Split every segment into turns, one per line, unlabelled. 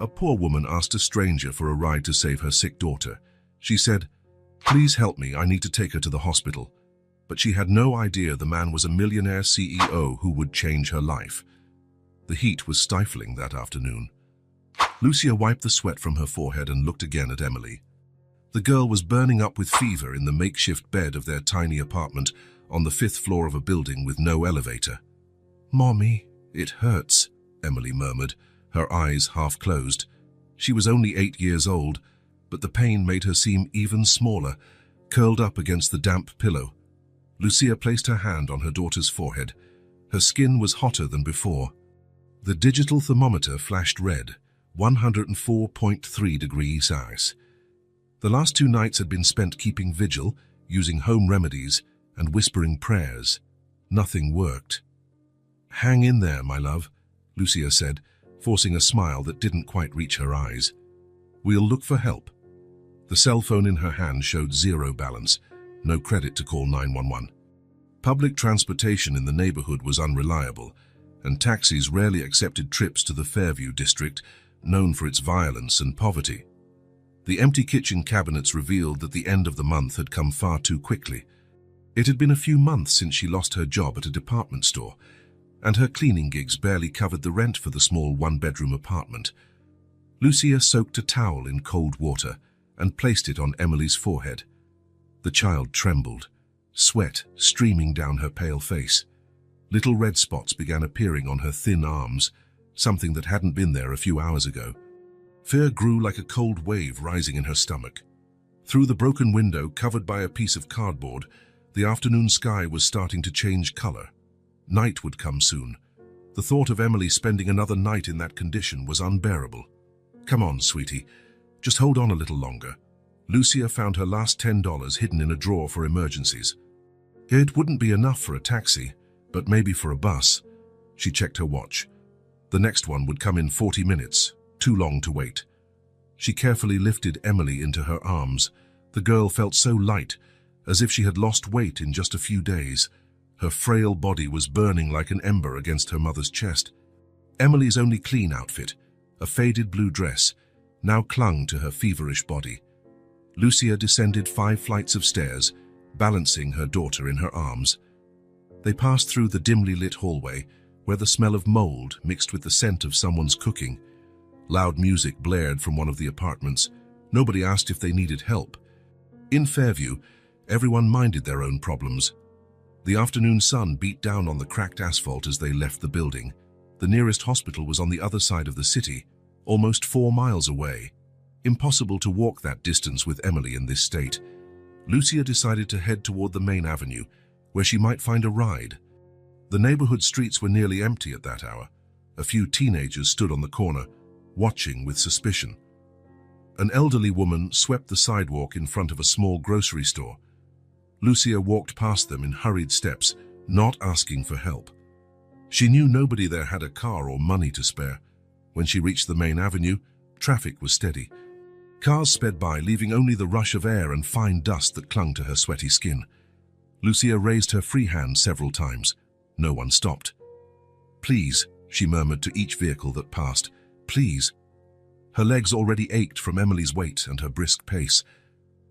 A poor woman asked a stranger for a ride to save her sick daughter. She said, "Please help me, I need to take her to the hospital." But she had no idea the man was a millionaire CEO who would change her life. The heat was stifling that afternoon. Lucia wiped the sweat from her forehead and looked again at Emily. The girl was burning up with fever in the makeshift bed of their tiny apartment on the 5th floor of a building with no elevator. "Mommy, it hurts," Emily murmured, her eyes half closed. She was only 8 years old, but the pain made her seem even smaller, curled up against the damp pillow. Lucia placed her hand on her daughter's forehead. Her skin was hotter than before. The digital thermometer flashed red, 104.3 degrees Celsius. The last 2 nights had been spent keeping vigil, using home remedies, and whispering prayers. Nothing worked. "Hang in there, my love," Lucia said, forcing a smile that didn't quite reach her eyes. "We'll look for help." The cell phone in her hand showed 0 balance, no credit to call 911. Public transportation in the neighborhood was unreliable, and taxis rarely accepted trips to the Fairview district, known for its violence and poverty. The empty kitchen cabinets revealed that the end of the month had come far too quickly. It had been a few months since she lost her job at a department store, and her cleaning gigs barely covered the rent for the small 1-bedroom apartment. Lucia soaked a towel in cold water and placed it on Emily's forehead. The child trembled, sweat streaming down her pale face. Little red spots began appearing on her thin arms, something that hadn't been there a few hours ago. Fear grew like a cold wave rising in her stomach. Through the broken window covered by a piece of cardboard, the afternoon sky was starting to change color. Night would come soon. The thought of Emily spending another night in that condition was unbearable. "Come on, sweetie. Just hold on a little longer." Lucia found her last $10 hidden in a drawer for emergencies. It wouldn't be enough for a taxi, but maybe for a bus. She checked her watch. The next one would come in 40 minutes, too long to wait. She carefully lifted Emily into her arms. The girl felt so light, as if she had lost weight in just a few days. Her frail body was burning like an ember against her mother's chest. Emily's only clean outfit, a faded blue dress, now clung to her feverish body. Lucia descended 5 flights of stairs, balancing her daughter in her arms. They passed through the dimly lit hallway, where the smell of mold mixed with the scent of someone's cooking. Loud music blared from one of the apartments. Nobody asked if they needed help. In Fairview, everyone minded their own problems. The afternoon sun beat down on the cracked asphalt as they left the building. The nearest hospital was on the other side of the city, almost 4 miles away. Impossible to walk that distance with Emily in this state. Lucia decided to head toward the main avenue, where she might find a ride. The neighborhood streets were nearly empty at that hour. A few teenagers stood on the corner, watching with suspicion. An elderly woman swept the sidewalk in front of a small grocery store. Lucia walked past them in hurried steps, not asking for help. She knew nobody there had a car or money to spare. When she reached the main avenue, traffic was steady. Cars sped by, leaving only the rush of air and fine dust that clung to her sweaty skin. Lucia raised her free hand several times. No one stopped. "Please," she murmured to each vehicle that passed. "Please." Her legs already ached from Emily's weight and her brisk pace.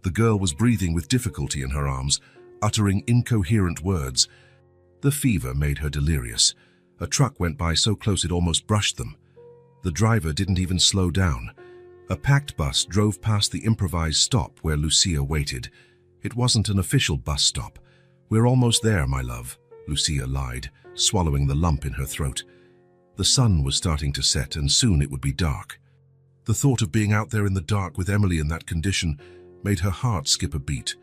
The girl was breathing with difficulty in her arms, uttering incoherent words. The fever made her delirious. A truck went by so close it almost brushed them. The driver didn't even slow down. A packed bus drove past the improvised stop where Lucia waited. It wasn't an official bus stop. "We're almost there, my love," Lucia lied, swallowing the lump in her throat. The sun was starting to set, and soon it would be dark. The thought of being out there in the dark with Emily in that condition made her heart skip a beat.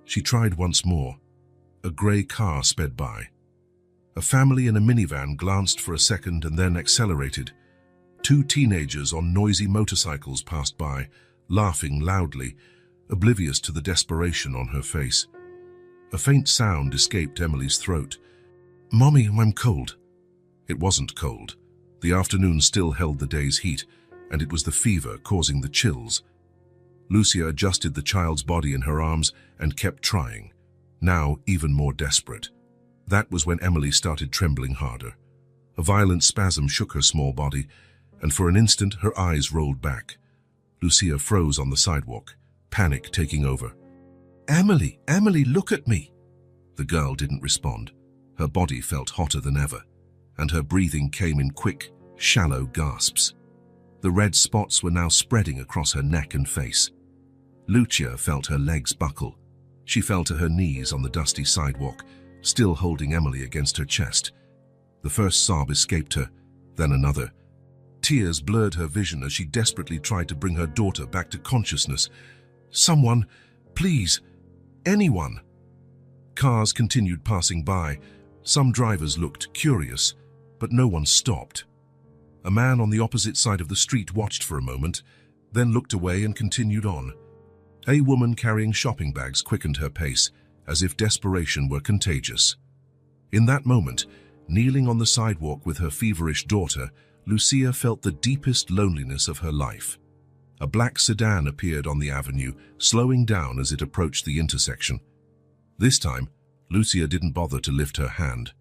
She tried once more. A grey car sped by. A family in a minivan glanced for a second and then accelerated. 2 teenagers on noisy motorcycles passed by, laughing loudly, oblivious to the desperation on her face. A faint sound escaped Emily's throat. "Mommy, I'm cold." It wasn't cold. The afternoon still held the day's heat, and it was the fever causing the chills. Lucia adjusted the child's body in her arms and kept trying, now even more desperate. That was when Emily started trembling harder. A violent spasm shook her small body, and for an instant her eyes rolled back. Lucia froze on the sidewalk, panic taking over. "Emily, Emily, look at me!" The girl didn't respond. Her body felt hotter than ever, and her breathing came in quick, shallow gasps. The red spots were now spreading across her neck and face. Lucia felt her legs buckle. She fell to her knees on the dusty sidewalk, still holding Emily against her chest. The first sob escaped her, then another. Tears blurred her vision as she desperately tried to bring her daughter back to consciousness. "Someone, please, anyone!" Cars continued passing by. Some drivers looked curious, but no one stopped. A man on the opposite side of the street watched for a moment, then looked away and continued on. A woman carrying shopping bags quickened her pace, as if desperation were contagious. In that moment, kneeling on the sidewalk with her feverish daughter, Lucia felt the deepest loneliness of her life. A black sedan appeared on the avenue, slowing down as it approached the intersection. This time, Lucia didn't bother to lift her hand.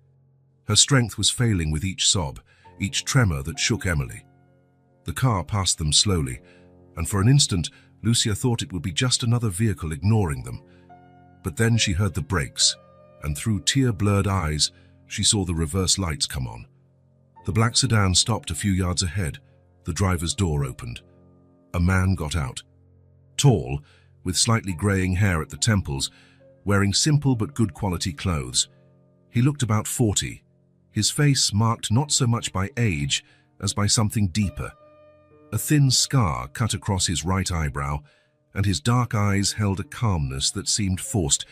Her strength was failing with each sob, each tremor that shook Emily. The car passed them slowly, and for an instant, Lucia thought it would be just another vehicle ignoring them. But then she heard the brakes, and through tear-blurred eyes, she saw the reverse lights come on. The black sedan stopped a few yards ahead. The driver's door opened. A man got out. Tall, with slightly graying hair at the temples, wearing simple but good quality clothes. He looked about 40, his face marked not so much by age as by something deeper. A thin scar cut across his right eyebrow, and his dark eyes held a calmness that seemed forced,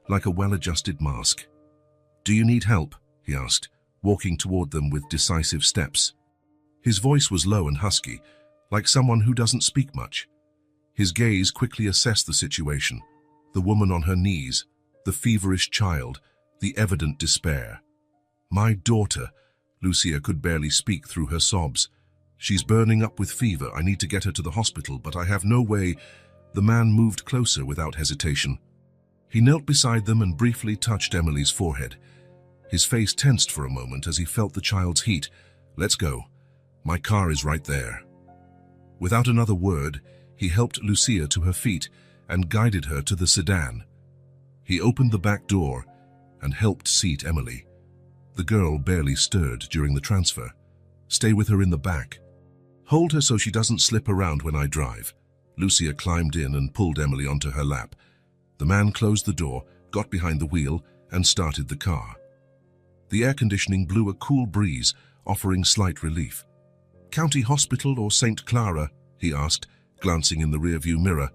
like a well-adjusted mask. "Do you need help?" he asked, walking toward them with decisive steps. His voice was low and husky, like someone who doesn't speak much. His gaze quickly assessed the situation: the woman on her knees, the feverish child, the evident despair. "My daughter," Lucia could barely speak through her sobs. "She's burning up with fever. I need to get her to the hospital, but I have no way." The man moved closer without hesitation. He knelt beside them and briefly touched Emily's forehead. His face tensed for a moment as he felt the child's heat. "Let's go. My car is right there." Without another word, he helped Lucia to her feet and guided her to the sedan. He opened the back door and helped seat Emily. The girl barely stirred during the transfer. "Stay with her in the back. Hold her so she doesn't slip around when I drive." Lucia climbed in and pulled Emily onto her lap. The man closed the door, got behind the wheel, and started the car. The air conditioning blew a cool breeze, offering slight relief. "County Hospital or St. Clara?" he asked, glancing in the rearview mirror.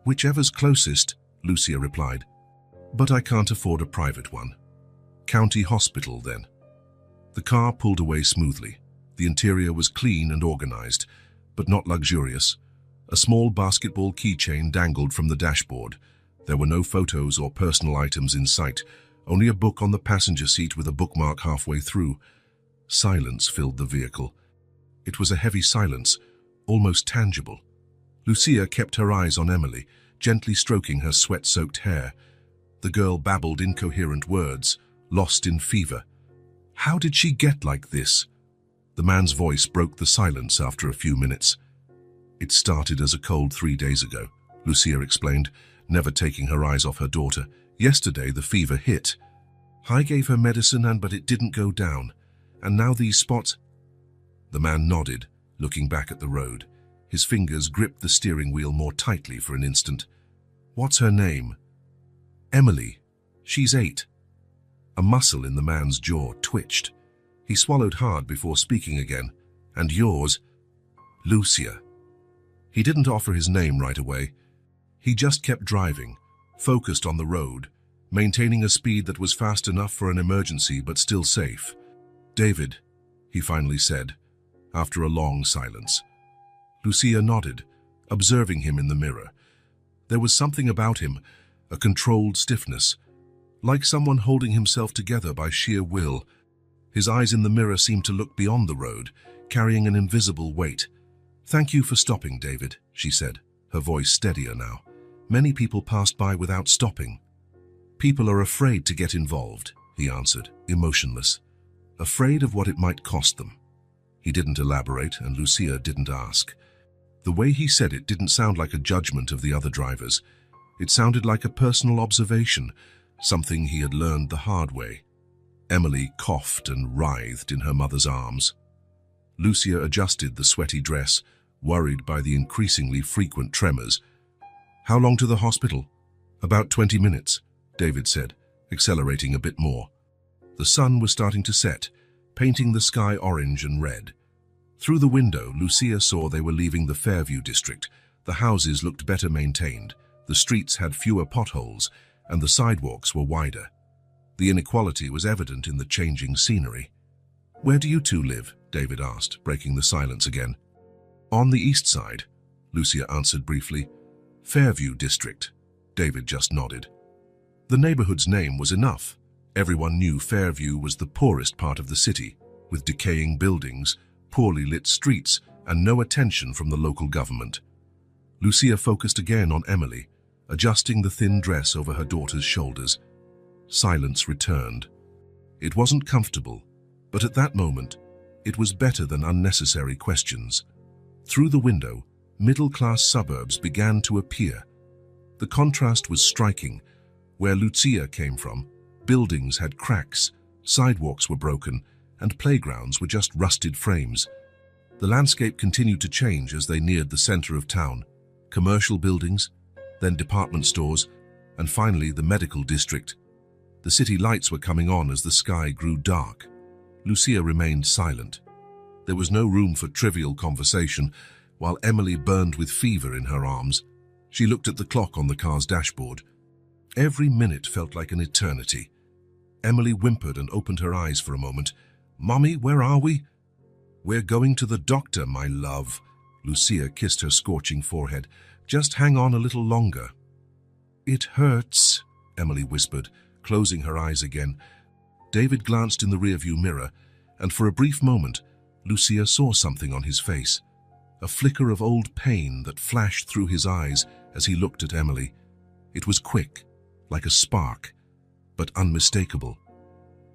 "Whichever's closest," Lucia replied. "But I can't afford a private one." "County Hospital, then." The car pulled away smoothly. The interior was clean and organized, but not luxurious. A small basketball keychain dangled from the dashboard. There were no photos or personal items in sight, only a book on the passenger seat with a bookmark halfway through. Silence filled the vehicle. It was a heavy silence, almost tangible. Lucia kept her eyes on Emily, gently stroking her sweat-soaked hair. The girl babbled incoherent words, lost in fever. "How did she get like this?" The man's voice broke the silence after a few minutes. "It started as a cold 3 days ago," Lucia explained, never taking her eyes off her daughter. "Yesterday the fever hit. I gave her medicine but it didn't go down. And now these spots." The man nodded, looking back at the road. His fingers gripped the steering wheel more tightly for an instant. "What's her name?" "Emily. She's 8. A muscle in the man's jaw twitched. He swallowed hard before speaking again. "And yours?" "Lucia." He didn't offer his name right away. He just kept driving, focused on the road, maintaining a speed that was fast enough for an emergency but still safe. "David," he finally said, after a long silence. Lucia nodded, observing him in the mirror. There was something about him, a controlled stiffness, like someone holding himself together by sheer will. His eyes in the mirror seemed to look beyond the road, carrying an invisible weight. "Thank you for stopping, David," she said, her voice steadier now. "Many people passed by without stopping." "People are afraid to get involved," he answered, emotionless. "Afraid of what it might cost them." He didn't elaborate, and Lucia didn't ask. The way he said it didn't sound like a judgment of the other drivers. It sounded like a personal observation, something he had learned the hard way. Emily coughed and writhed in her mother's arms. Lucia adjusted the sweaty dress, worried by the increasingly frequent tremors. "How long to the hospital?" "About 20 minutes, David said, accelerating a bit more. The sun was starting to set, painting the sky orange and red. Through the window, Lucia saw they were leaving the Fairview district. The houses looked better maintained, the streets had fewer potholes, and the sidewalks were wider. The inequality was evident in the changing scenery. "Where do you two live?" David asked, breaking the silence again. "On the east side," Lucia answered briefly. "Fairview district." David just nodded. The neighborhood's name was enough. Everyone knew Fairview was the poorest part of the city, with decaying buildings, poorly lit streets, and no attention from the local government. Lucia focused again on Emily, adjusting the thin dress over her daughter's shoulders. Silence returned. It wasn't comfortable, but at that moment, it was better than unnecessary questions. Through the window, middle-class suburbs began to appear. The contrast was striking. Where Lucia came from, buildings had cracks, sidewalks were broken, and playgrounds were just rusted frames. The landscape continued to change as they neared the center of town. Commercial buildings, then department stores, and finally the medical district. The city lights were coming on as the sky grew dark. Lucia remained silent. There was no room for trivial conversation, while Emily burned with fever in her arms. She looked at the clock on the car's dashboard. Every minute felt like an eternity. Emily whimpered and opened her eyes for a moment. "Mommy, where are we?" "We're going to the doctor, my love." Lucia kissed her scorching forehead. "Just hang on a little longer." "It hurts," Emily whispered, closing her eyes again. David glanced in the rearview mirror, and for a brief moment, Lucia saw something on his face. A flicker of old pain that flashed through his eyes as he looked at Emily. It was quick, like a spark, but unmistakable.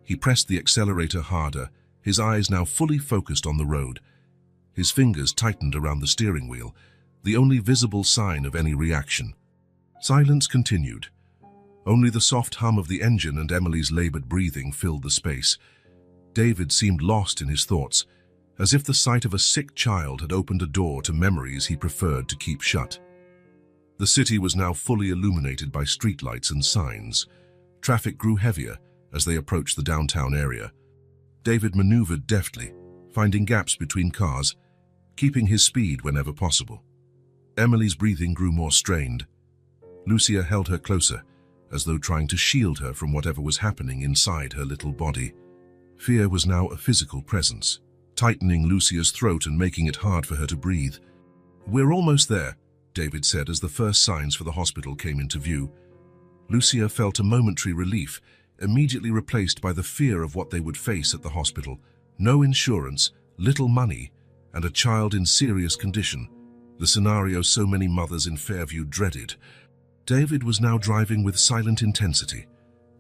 He pressed the accelerator harder, his eyes now fully focused on the road. His fingers tightened around the steering wheel, the only visible sign of any reaction. Silence continued. Only the soft hum of the engine and Emily's labored breathing filled the space. David seemed lost in his thoughts, as if the sight of a sick child had opened a door to memories he preferred to keep shut. The city was now fully illuminated by streetlights and signs. Traffic grew heavier as they approached the downtown area. David maneuvered deftly, finding gaps between cars, keeping his speed whenever possible. Emily's breathing grew more strained. Lucia held her closer, as though trying to shield her from whatever was happening inside her little body. Fear was now a physical presence, tightening Lucia's throat and making it hard for her to breathe. "We're almost there," David said as the first signs for the hospital came into view. Lucia felt a momentary relief, immediately replaced by the fear of what they would face at the hospital. No insurance, little money, and a child in serious condition. The scenario so many mothers in Fairview dreaded. David was now driving with silent intensity,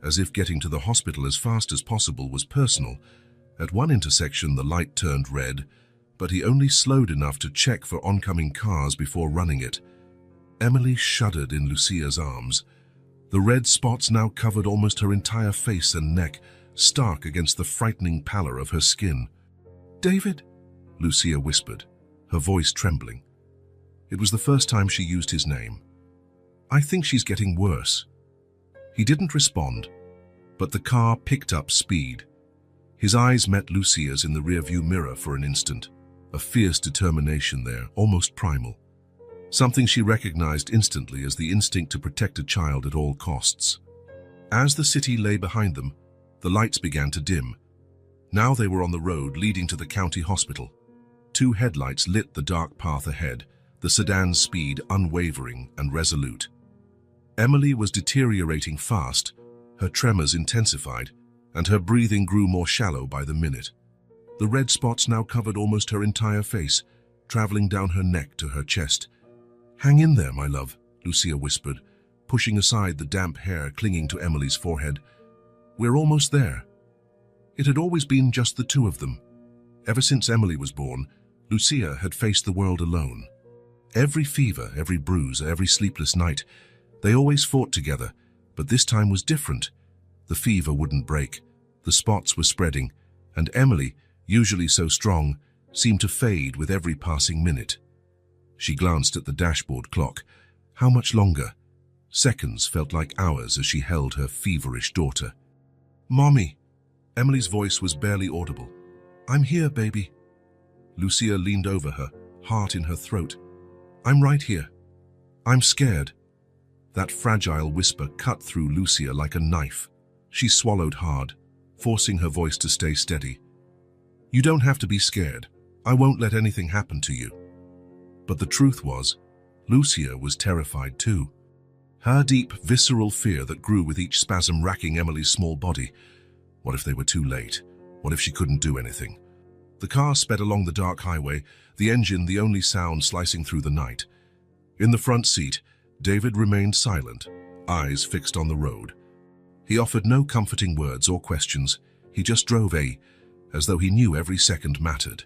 as if getting to the hospital as fast as possible was personal. At one intersection, the light turned red, but he only slowed enough to check for oncoming cars before running it. Emily shuddered in Lucia's arms. The red spots now covered almost her entire face and neck, stark against the frightening pallor of her skin. "David," Lucia whispered, her voice trembling. It was the first time she used his name. "I think she's getting worse." He didn't respond, but the car picked up speed. His eyes met Lucia's in the rearview mirror for an instant, a fierce determination there, almost primal. Something she recognized instantly as the instinct to protect a child at all costs. As the city lay behind them, the lights began to dim. Now they were on the road leading to the county hospital. Two headlights lit the dark path ahead, the sedan's speed unwavering and resolute. Emily was deteriorating fast, her tremors intensified, and her breathing grew more shallow by the minute. The red spots now covered almost her entire face, traveling down her neck to her chest. "Hang in there, my love," Lucia whispered, pushing aside the damp hair clinging to Emily's forehead. "We're almost there." It had always been just the two of them. Ever since Emily was born, Lucia had faced the world alone. Every fever, every bruise, every sleepless night, they always fought together, but this time was different. The fever wouldn't break, the spots were spreading, and Emily, usually so strong, seemed to fade with every passing minute. She glanced at the dashboard clock. How much longer? Seconds felt like hours as she held her feverish daughter. "Mommy!" Emily's voice was barely audible. "I'm here, baby." Lucia leaned over her, heart in her throat. "I'm right here. I'm scared." That fragile whisper cut through Lucia like a knife. She swallowed hard, forcing her voice to stay steady. "You don't have to be scared. I won't let anything happen to you." But the truth was, Lucia was terrified too. Her deep, visceral fear that grew with each spasm racking Emily's small body. What if they were too late? What if she couldn't do anything? The car sped along the dark highway, the engine the only sound slicing through the night. In the front seat, David remained silent, eyes fixed on the road. He offered no comforting words or questions. He just drove as though he knew every second mattered.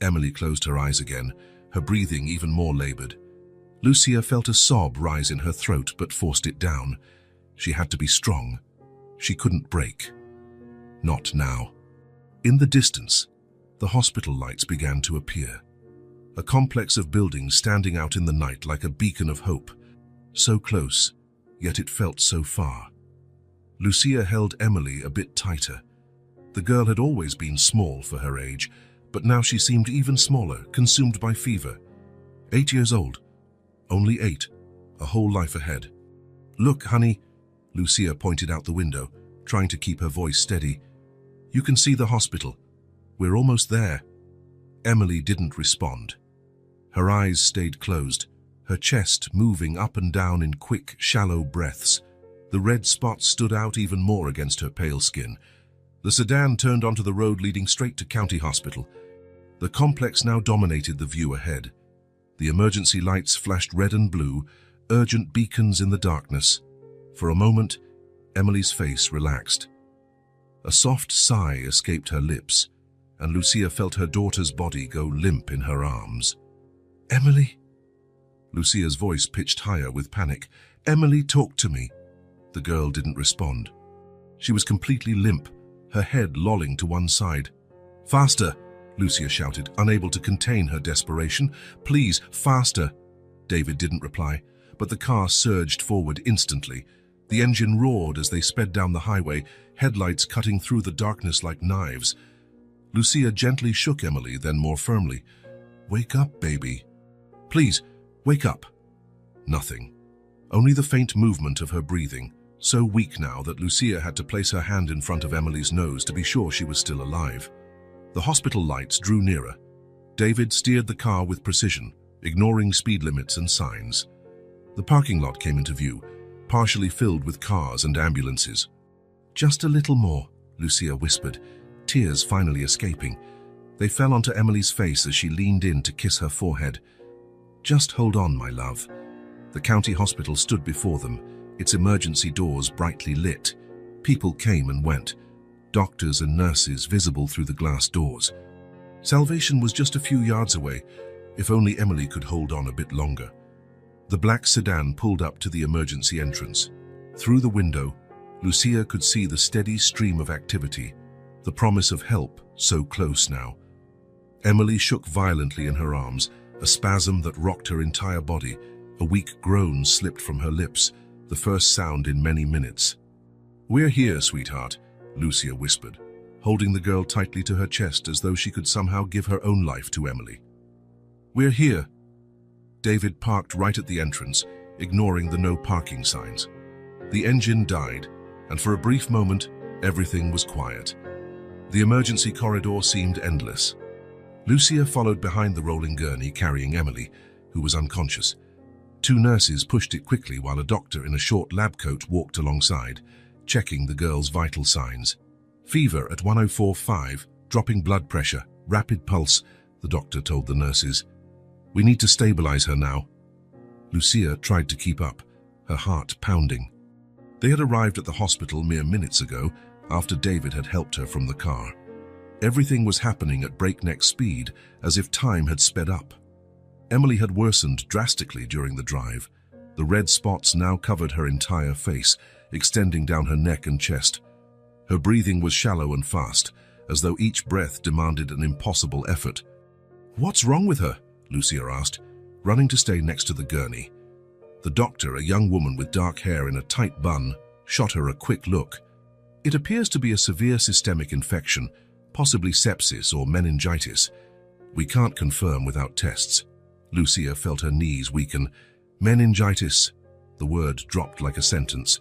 Emily closed her eyes again, her breathing even more labored. Lucia felt a sob rise in her throat but forced it down. She had to be strong. She couldn't break. Not now. In the distance, the hospital lights began to appear. A complex of buildings standing out in the night like a beacon of hope. So close, yet it felt so far. Lucia held Emily a bit tighter. The girl had always been small for her age, but now she seemed even smaller, consumed by fever. 8 years old. Only 8. A whole life ahead. "Look, honey," Lucia pointed out the window, trying to keep her voice steady. "You can see the hospital. We're almost there." Emily didn't respond. Her eyes stayed closed, her chest moving up and down in quick, shallow breaths. The red spots stood out even more against her pale skin. The sedan turned onto the road leading straight to County Hospital. The complex now dominated the view ahead. The emergency lights flashed red and blue, urgent beacons in the darkness. For a moment, Emily's face relaxed. A soft sigh escaped her lips, and Lucia felt her daughter's body go limp in her arms. "Emily?" Lucia's voice pitched higher with panic. "Emily, talk to me." The girl didn't respond. She was completely limp, her head lolling to one side. "Faster!" Lucia shouted, unable to contain her desperation. "Please, faster!" David didn't reply, but the car surged forward instantly. The engine roared as they sped down the highway, headlights cutting through the darkness like knives. Lucia gently shook Emily, then more firmly. "Wake up, baby. Please, wake up." Nothing. Only the faint movement of her breathing, so weak now that Lucia had to place her hand in front of Emily's nose to be sure she was still alive. The hospital lights drew nearer. David steered the car with precision, ignoring speed limits and signs. The parking lot came into view, partially filled with cars and ambulances. "Just a little more," Lucia whispered, tears finally escaping. They fell onto Emily's face as she leaned in to kiss her forehead. "Just hold on, my love." The county hospital stood before them, its emergency doors brightly lit. People came and went, doctors and nurses visible through the glass doors. Salvation was just a few yards away, if only Emily could hold on a bit longer. The black sedan pulled up to the emergency entrance. Through the window, Lucia could see the steady stream of activity, the promise of help so close now. Emily shook violently in her arms, a spasm that rocked her entire body. A weak groan slipped from her lips, the first sound in many minutes. "We're here, sweetheart," Lucia whispered, holding the girl tightly to her chest as though she could somehow give her own life to Emily. "We're here." David parked right at the entrance, ignoring the no parking signs. The engine died, and for a brief moment, everything was quiet. The emergency corridor seemed endless. Lucia followed behind the rolling gurney carrying Emily, who was unconscious. Two nurses pushed it quickly while a doctor in a short lab coat walked alongside, checking the girl's vital signs. "Fever at 104.5, dropping blood pressure, rapid pulse," the doctor told the nurses. "We need to stabilize her now." Lucia tried to keep up, her heart pounding. They had arrived at the hospital mere minutes ago, after David had helped her from the car. Everything was happening at breakneck speed, as if time had sped up. Emily had worsened drastically during the drive. The red spots now covered her entire face, extending down her neck and chest. Her breathing was shallow and fast, as though each breath demanded an impossible effort. "What's wrong with her?" Lucia asked, running to stay next to the gurney. The doctor, a young woman with dark hair in a tight bun, shot her a quick look. "It appears to be a severe systemic infection, possibly sepsis or meningitis. We can't confirm without tests." Lucia felt her knees weaken. Meningitis. The word dropped like a sentence.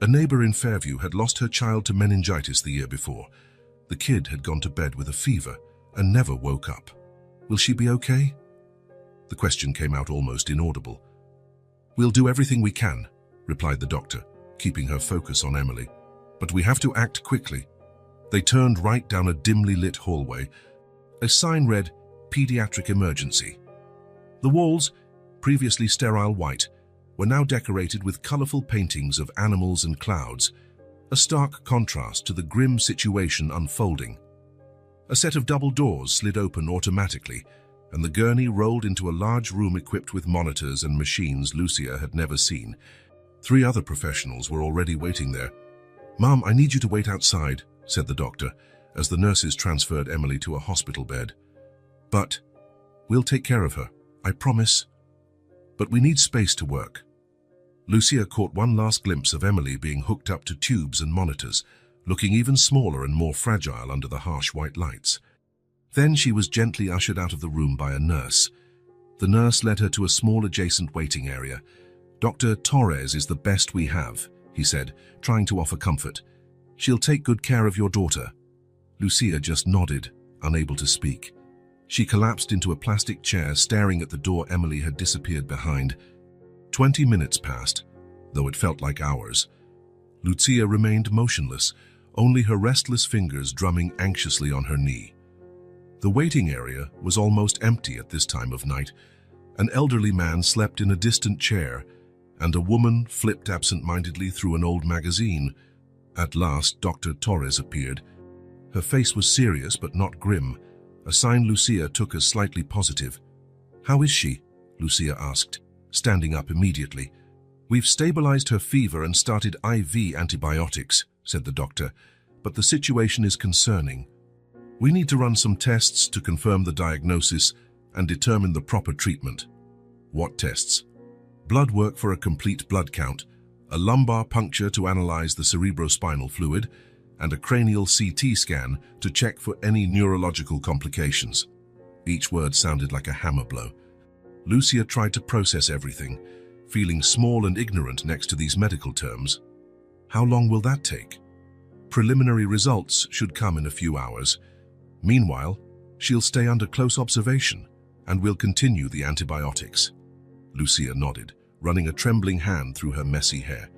A neighbor in Fairview had lost her child to meningitis the year before. The kid had gone to bed with a fever and never woke up. "Will she be okay?" The question came out almost inaudible. "We'll do everything we can," replied the doctor, keeping her focus on Emily. "But we have to act quickly." They turned right down a dimly lit hallway. A sign read, "Pediatric Emergency." The walls, previously sterile white, were now decorated with colorful paintings of animals and clouds, a stark contrast to the grim situation unfolding. A set of double doors slid open automatically, and the gurney rolled into a large room equipped with monitors and machines Lucia had never seen. 3 other professionals were already waiting there. "Mom, I need you to wait outside," said the doctor, as the nurses transferred Emily to a hospital bed. "But we'll take care of her, I promise. But we need space to work." Lucia caught one last glimpse of Emily being hooked up to tubes and monitors, looking even smaller and more fragile under the harsh white lights. Then she was gently ushered out of the room by a nurse. The nurse led her to a small adjacent waiting area. "Dr. Torres is the best we have," he said, trying to offer comfort. "She'll take good care of your daughter." Lucia just nodded, unable to speak. She collapsed into a plastic chair, staring at the door Emily had disappeared behind. 20 minutes passed, though it felt like hours. Lucia remained motionless, only her restless fingers drumming anxiously on her knee. The waiting area was almost empty at this time of night. An elderly man slept in a distant chair, and a woman flipped absent-mindedly through an old magazine. At last, Dr. Torres appeared. Her face was serious but not grim, a sign Lucia took as slightly positive. "How is she?" Lucia asked, standing up immediately. "We've stabilized her fever and started IV antibiotics," said the doctor, "but the situation is concerning. We need to run some tests to confirm the diagnosis and determine the proper treatment." "What tests?" "Blood work for a complete blood count, a lumbar puncture to analyze the cerebrospinal fluid, and a cranial CT scan to check for any neurological complications." Each word sounded like a hammer blow. Lucia tried to process everything, feeling small and ignorant next to these medical terms. How long will that take? Preliminary results should come in a few hours. Meanwhile, she'll stay under close observation, and we'll continue the antibiotics. Lucia nodded, running a trembling hand through her messy hair.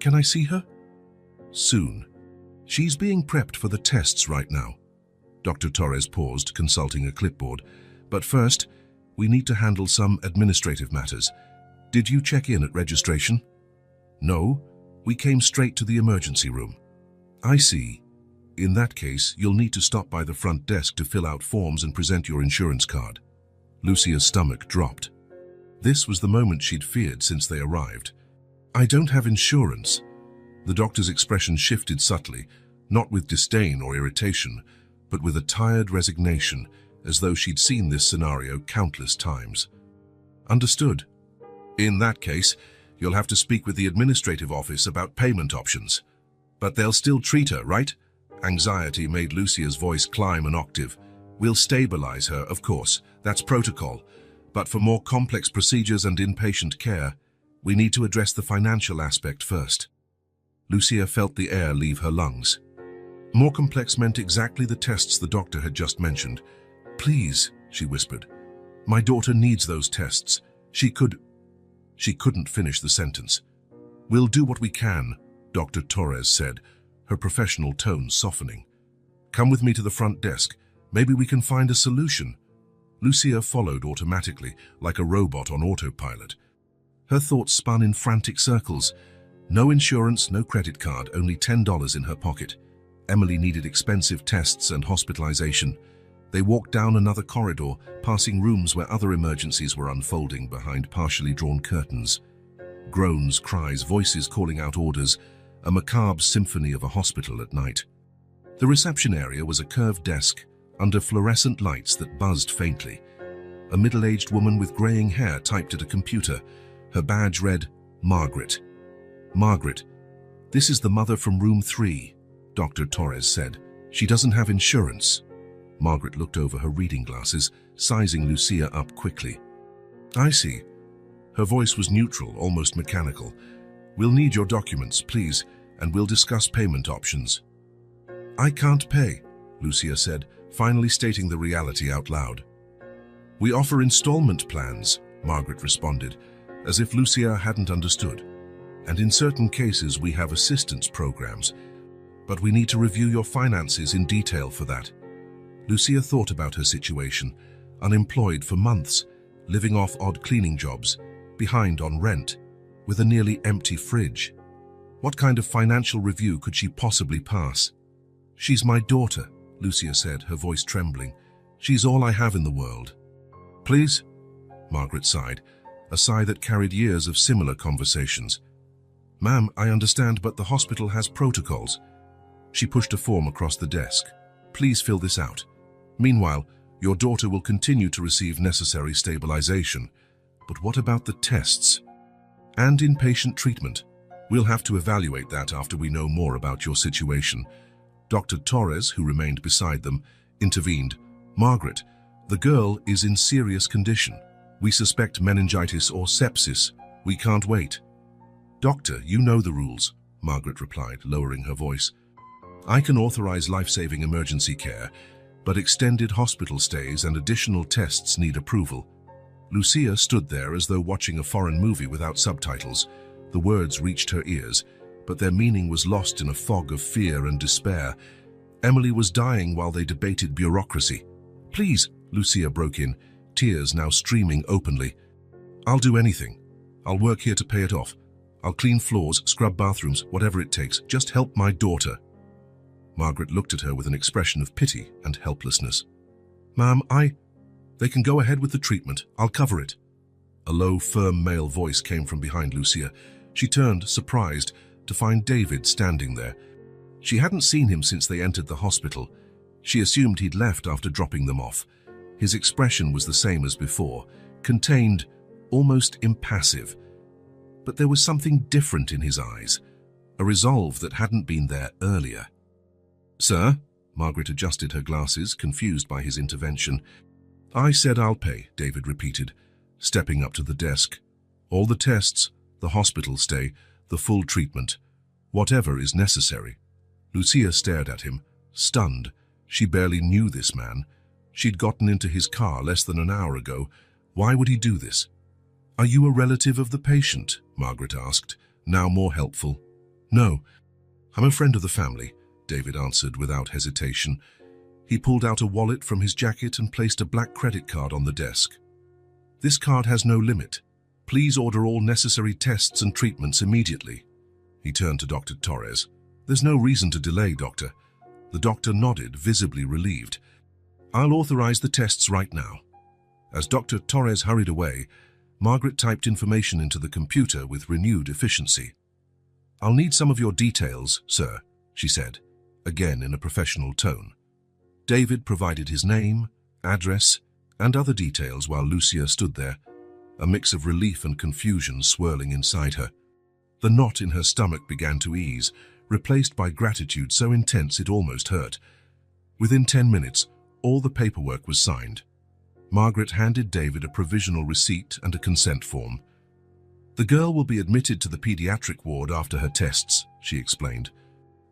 "Can I see her?" "Soon. She's being prepped for the tests right now." Dr. Torres paused, consulting a clipboard. "But first, we need to handle some administrative matters. Did you check in at registration?" "No, we came straight to the emergency room." "I see. In that case, you'll need to stop by the front desk to fill out forms and present your insurance card." Lucia's stomach dropped. This was the moment she'd feared since they arrived. "I don't have insurance." The doctor's expression shifted subtly, not with disdain or irritation, but with a tired resignation, as though she'd seen this scenario countless times. "Understood. In that case, you'll have to speak with the administrative office about payment options. But they'll still treat her, right?" Anxiety made Lucia's voice climb an octave. "We'll stabilize her, of course. That's protocol. But for more complex procedures and inpatient care, we need to address the financial aspect first." Lucia felt the air leave her lungs. More complex meant exactly the tests the doctor had just mentioned. "Please," she whispered. "My daughter needs those tests. She couldn't finish the sentence. "We'll do what we can," Dr. Torres said, her professional tone softening. "Come with me to the front desk. Maybe we can find a solution." Lucia followed automatically, like a robot on autopilot. Her thoughts spun in frantic circles. No insurance, no credit card, only $10 in her pocket. Emily needed expensive tests and hospitalization. They walked down another corridor, passing rooms where other emergencies were unfolding behind partially drawn curtains. Groans, cries, voices calling out orders, a macabre symphony of a hospital at night. The reception area was a curved desk, under fluorescent lights that buzzed faintly. A middle-aged woman with graying hair typed at a computer. Her badge read, Margaret. Margaret, this is the mother from room 3, Dr. Torres said. She doesn't have insurance. Margaret looked over her reading glasses, sizing Lucia up quickly. I see. Her voice was neutral, almost mechanical. We'll need your documents, please, and we'll discuss payment options. I can't pay, Lucia said, finally stating the reality out loud. We offer installment plans, Margaret responded, as if Lucia hadn't understood. And in certain cases we have assistance programs, but we need to review your finances in detail for that. Lucia thought about her situation, unemployed for months, living off odd cleaning jobs, behind on rent, with a nearly empty fridge. What kind of financial review could she possibly pass? She's my daughter, Lucia said, her voice trembling. She's all I have in the world. Please? Margaret sighed, a sigh that carried years of similar conversations. Ma'am, I understand, but the hospital has protocols. She pushed a form across the desk. Please fill this out. Meanwhile, your daughter will continue to receive necessary stabilization. But what about the tests? And inpatient treatment? We'll have to evaluate that after we know more about your situation. Dr. Torres, who remained beside them, intervened. Margaret, the girl is in serious condition. We suspect meningitis or sepsis. We can't wait. Doctor, you know the rules, Margaret replied, lowering her voice. I can authorize life-saving emergency care, but extended hospital stays and additional tests need approval. Lucia stood there as though watching a foreign movie without subtitles. The words reached her ears, but their meaning was lost in a fog of fear and despair. Emily was dying while they debated bureaucracy. Please, Lucia broke in, tears now streaming openly. I'll do anything. I'll work here to pay it off. I'll clean floors, scrub bathrooms, whatever it takes. Just help my daughter. Margaret looked at her with an expression of pity and helplessness. Ma'am, They can go ahead with the treatment. I'll cover it. A low, firm male voice came from behind Lucia. She turned, surprised, to find David standing there. She hadn't seen him since they entered the hospital. She assumed he'd left after dropping them off. His expression was the same as before, contained, almost impassive. But there was something different in his eyes, a resolve that hadn't been there earlier. Sir? Margaret adjusted her glasses, confused by his intervention. I said I'll pay, David repeated, stepping up to the desk. All the tests, the hospital stay, the full treatment, whatever is necessary. Lucia stared at him, stunned. She barely knew this man. She'd gotten into his car less than an hour ago. Why would he do this? Are you a relative of the patient? Margaret asked, now more helpful. No, I'm a friend of the family, David answered without hesitation. He pulled out a wallet from his jacket and placed a black credit card on the desk. This card has no limit. Please order all necessary tests and treatments immediately. He turned to Dr. Torres. There's no reason to delay, Doctor. The doctor nodded, visibly relieved. I'll authorize the tests right now. As Dr. Torres hurried away, Margaret typed information into the computer with renewed efficiency. I'll need some of your details, sir, she said, again in a professional tone. David provided his name, address, and other details while Lucia stood there, a mix of relief and confusion swirling inside her. The knot in her stomach began to ease, replaced by gratitude so intense it almost hurt. Within 10 minutes, all the paperwork was signed. Margaret handed David a provisional receipt and a consent form. The girl will be admitted to the pediatric ward after her tests, she explained.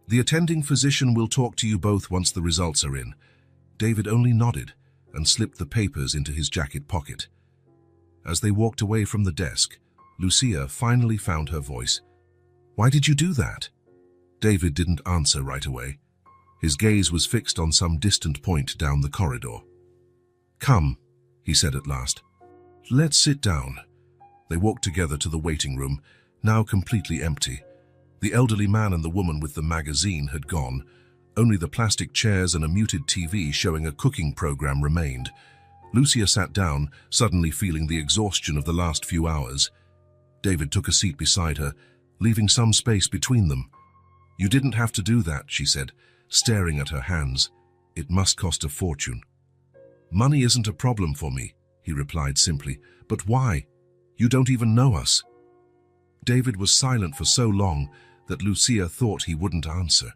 The attending physician will talk to you both once the results are in. David only nodded and slipped the papers into his jacket pocket. As they walked away from the desk, Lucia finally found her voice. Why did you do that? David didn't answer right away. His gaze was fixed on some distant point down the corridor. Come, he said at last. Let's sit down. They walked together to the waiting room, now completely empty. The elderly man and the woman with the magazine had gone. Only the plastic chairs and a muted TV showing a cooking program remained. Lucia sat down, suddenly feeling the exhaustion of the last few hours. David took a seat beside her, leaving some space between them. "You didn't have to do that," she said, staring at her hands. "It must cost a fortune." "Money isn't a problem for me," he replied simply. "But why? You don't even know us." David was silent for so long that Lucia thought he wouldn't answer.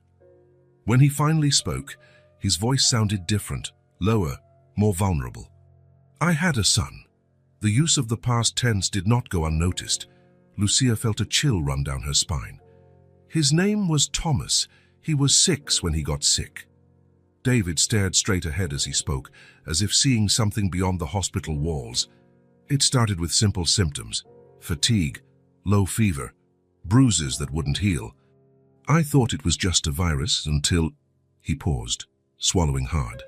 When he finally spoke, his voice sounded different, lower, more vulnerable. "I had a son." The use of the past tense did not go unnoticed. Lucia felt a chill run down her spine. "His name was Thomas. He was 6 when he got sick." David stared straight ahead as he spoke, as if seeing something beyond the hospital walls. It started with simple symptoms: fatigue, low fever, bruises that wouldn't heal. "I thought it was just a virus until—" He paused, swallowing hard.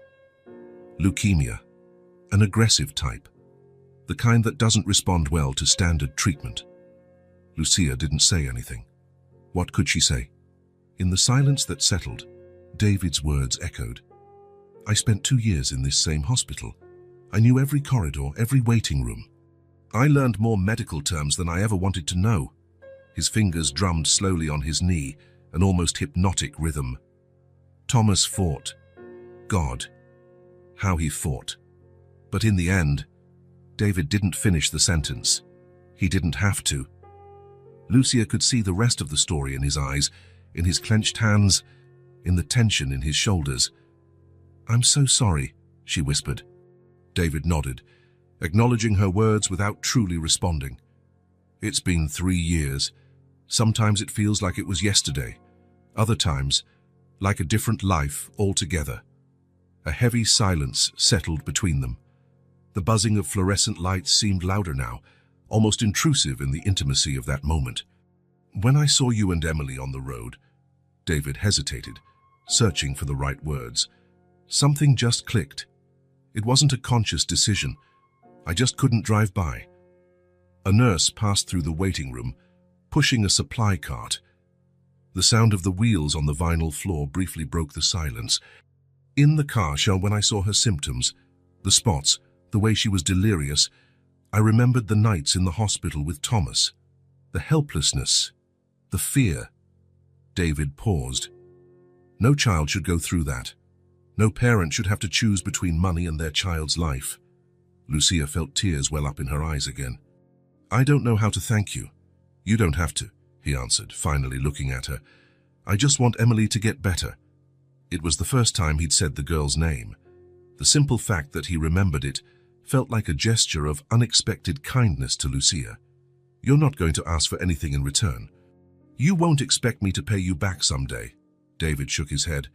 "Leukemia, an aggressive type, the kind that doesn't respond well to standard treatment." Lucia didn't say anything. What could she say? In the silence that settled, David's words echoed. "I spent 2 years in this same hospital. I knew every corridor, every waiting room. I learned more medical terms than I ever wanted to know." His fingers drummed slowly on his knee, an almost hypnotic rhythm. Thomas fought. God, how he fought. But in the end, David didn't finish the sentence. He didn't have to. Lucia could see the rest of the story in his eyes, in his clenched hands, in the tension in his shoulders. "I'm so sorry," she whispered. David nodded, acknowledging her words without truly responding. "It's been 3 years. Sometimes it feels like it was yesterday. Other times, like a different life altogether." A heavy silence settled between them. The buzzing of fluorescent lights seemed louder now, almost intrusive in the intimacy of that moment. "When I saw you and Emily on the road," David hesitated, searching for the right words. "Something just clicked. It wasn't a conscious decision. I just couldn't drive by." A nurse passed through the waiting room, pushing a supply cart. The sound of the wheels on the vinyl floor briefly broke the silence. In the car, when I saw her symptoms, the spots, the way she was delirious, I remembered the nights in the hospital with Thomas. The helplessness, the fear. David paused. No child should go through that. No parent should have to choose between money and their child's life. Lucia felt tears well up in her eyes again. "I don't know how to thank you." "You don't have to," he answered, finally looking at her. "I just want Emily to get better." It was the first time he'd said the girl's name. The simple fact that he remembered it felt like a gesture of unexpected kindness to Lucia. "You're not going to ask for anything in return. You won't expect me to pay you back someday." David shook his head.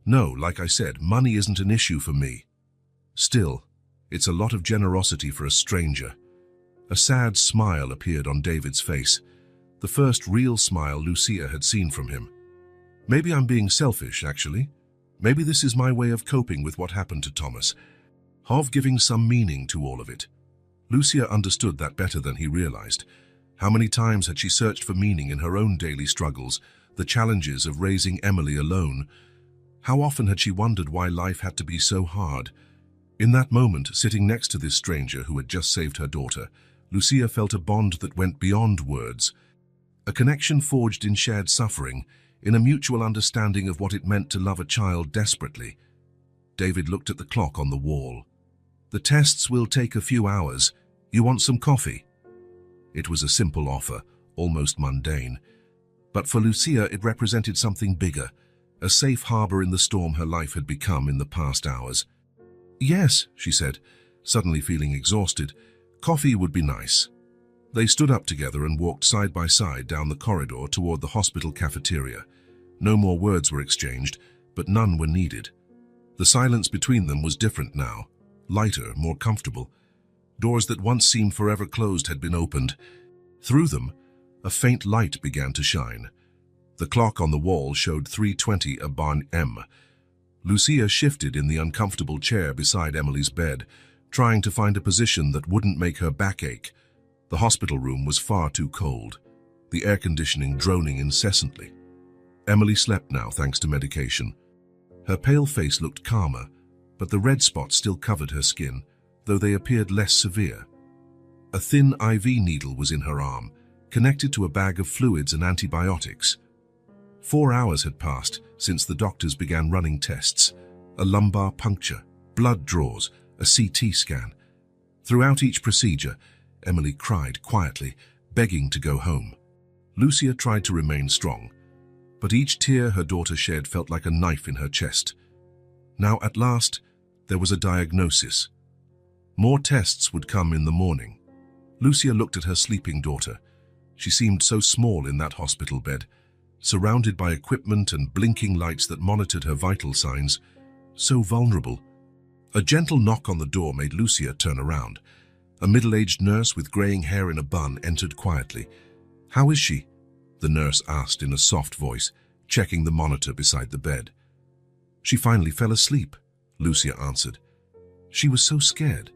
"No, like I said, money isn't an issue for me. Still, it's a lot of generosity for a stranger." A sad smile appeared on David's face, the first real smile Lucia had seen from him. "Maybe I'm being selfish, actually. Maybe this is my way of coping with what happened to Thomas, of giving some meaning to all of it." Lucia understood that better than he realized. How many times had she searched for meaning in her own daily struggles, the challenges of raising Emily alone? How often had she wondered why life had to be so hard? In that moment, sitting next to this stranger who had just saved her daughter, Lucia felt a bond that went beyond words. A connection forged in shared suffering, in a mutual understanding of what it meant to love a child desperately. David looked at the clock on the wall. "The tests will take a few hours. You want some coffee?" It was a simple offer, almost mundane. But for Lucia, it represented something bigger, a safe harbor in the storm her life had become in the past hours. "Yes," she said, suddenly feeling exhausted. "Coffee would be nice." They stood up together and walked side by side down the corridor toward the hospital cafeteria. No more words were exchanged, but none were needed. The silence between them was different now, lighter, more comfortable. Doors that once seemed forever closed had been opened. Through them, a faint light began to shine. The clock on the wall showed 3:20 a.m. Lucia shifted in the uncomfortable chair beside Emily's bed, trying to find a position that wouldn't make her back ache. The hospital room was far too cold, the air conditioning droning incessantly. Emily slept now thanks to medication. Her pale face looked calmer, but the red spots still covered her skin, though they appeared less severe. A thin IV needle was in her arm, connected to a bag of fluids and antibiotics. 4 hours had passed since the doctors began running tests: a lumbar puncture, blood draws, a CT scan. Throughout each procedure, Emily cried quietly, begging to go home. Lucia tried to remain strong, but each tear her daughter shed felt like a knife in her chest. Now, at last, there was a diagnosis. More tests would come in the morning. Lucia looked at her sleeping daughter. She seemed so small in that hospital bed, surrounded by equipment and blinking lights that monitored her vital signs, so vulnerable. A gentle knock on the door made Lucia turn around. A middle-aged nurse with graying hair in a bun entered quietly. "How is she?" the nurse asked in a soft voice, checking the monitor beside the bed. "She finally fell asleep," Lucia answered. She was so scared.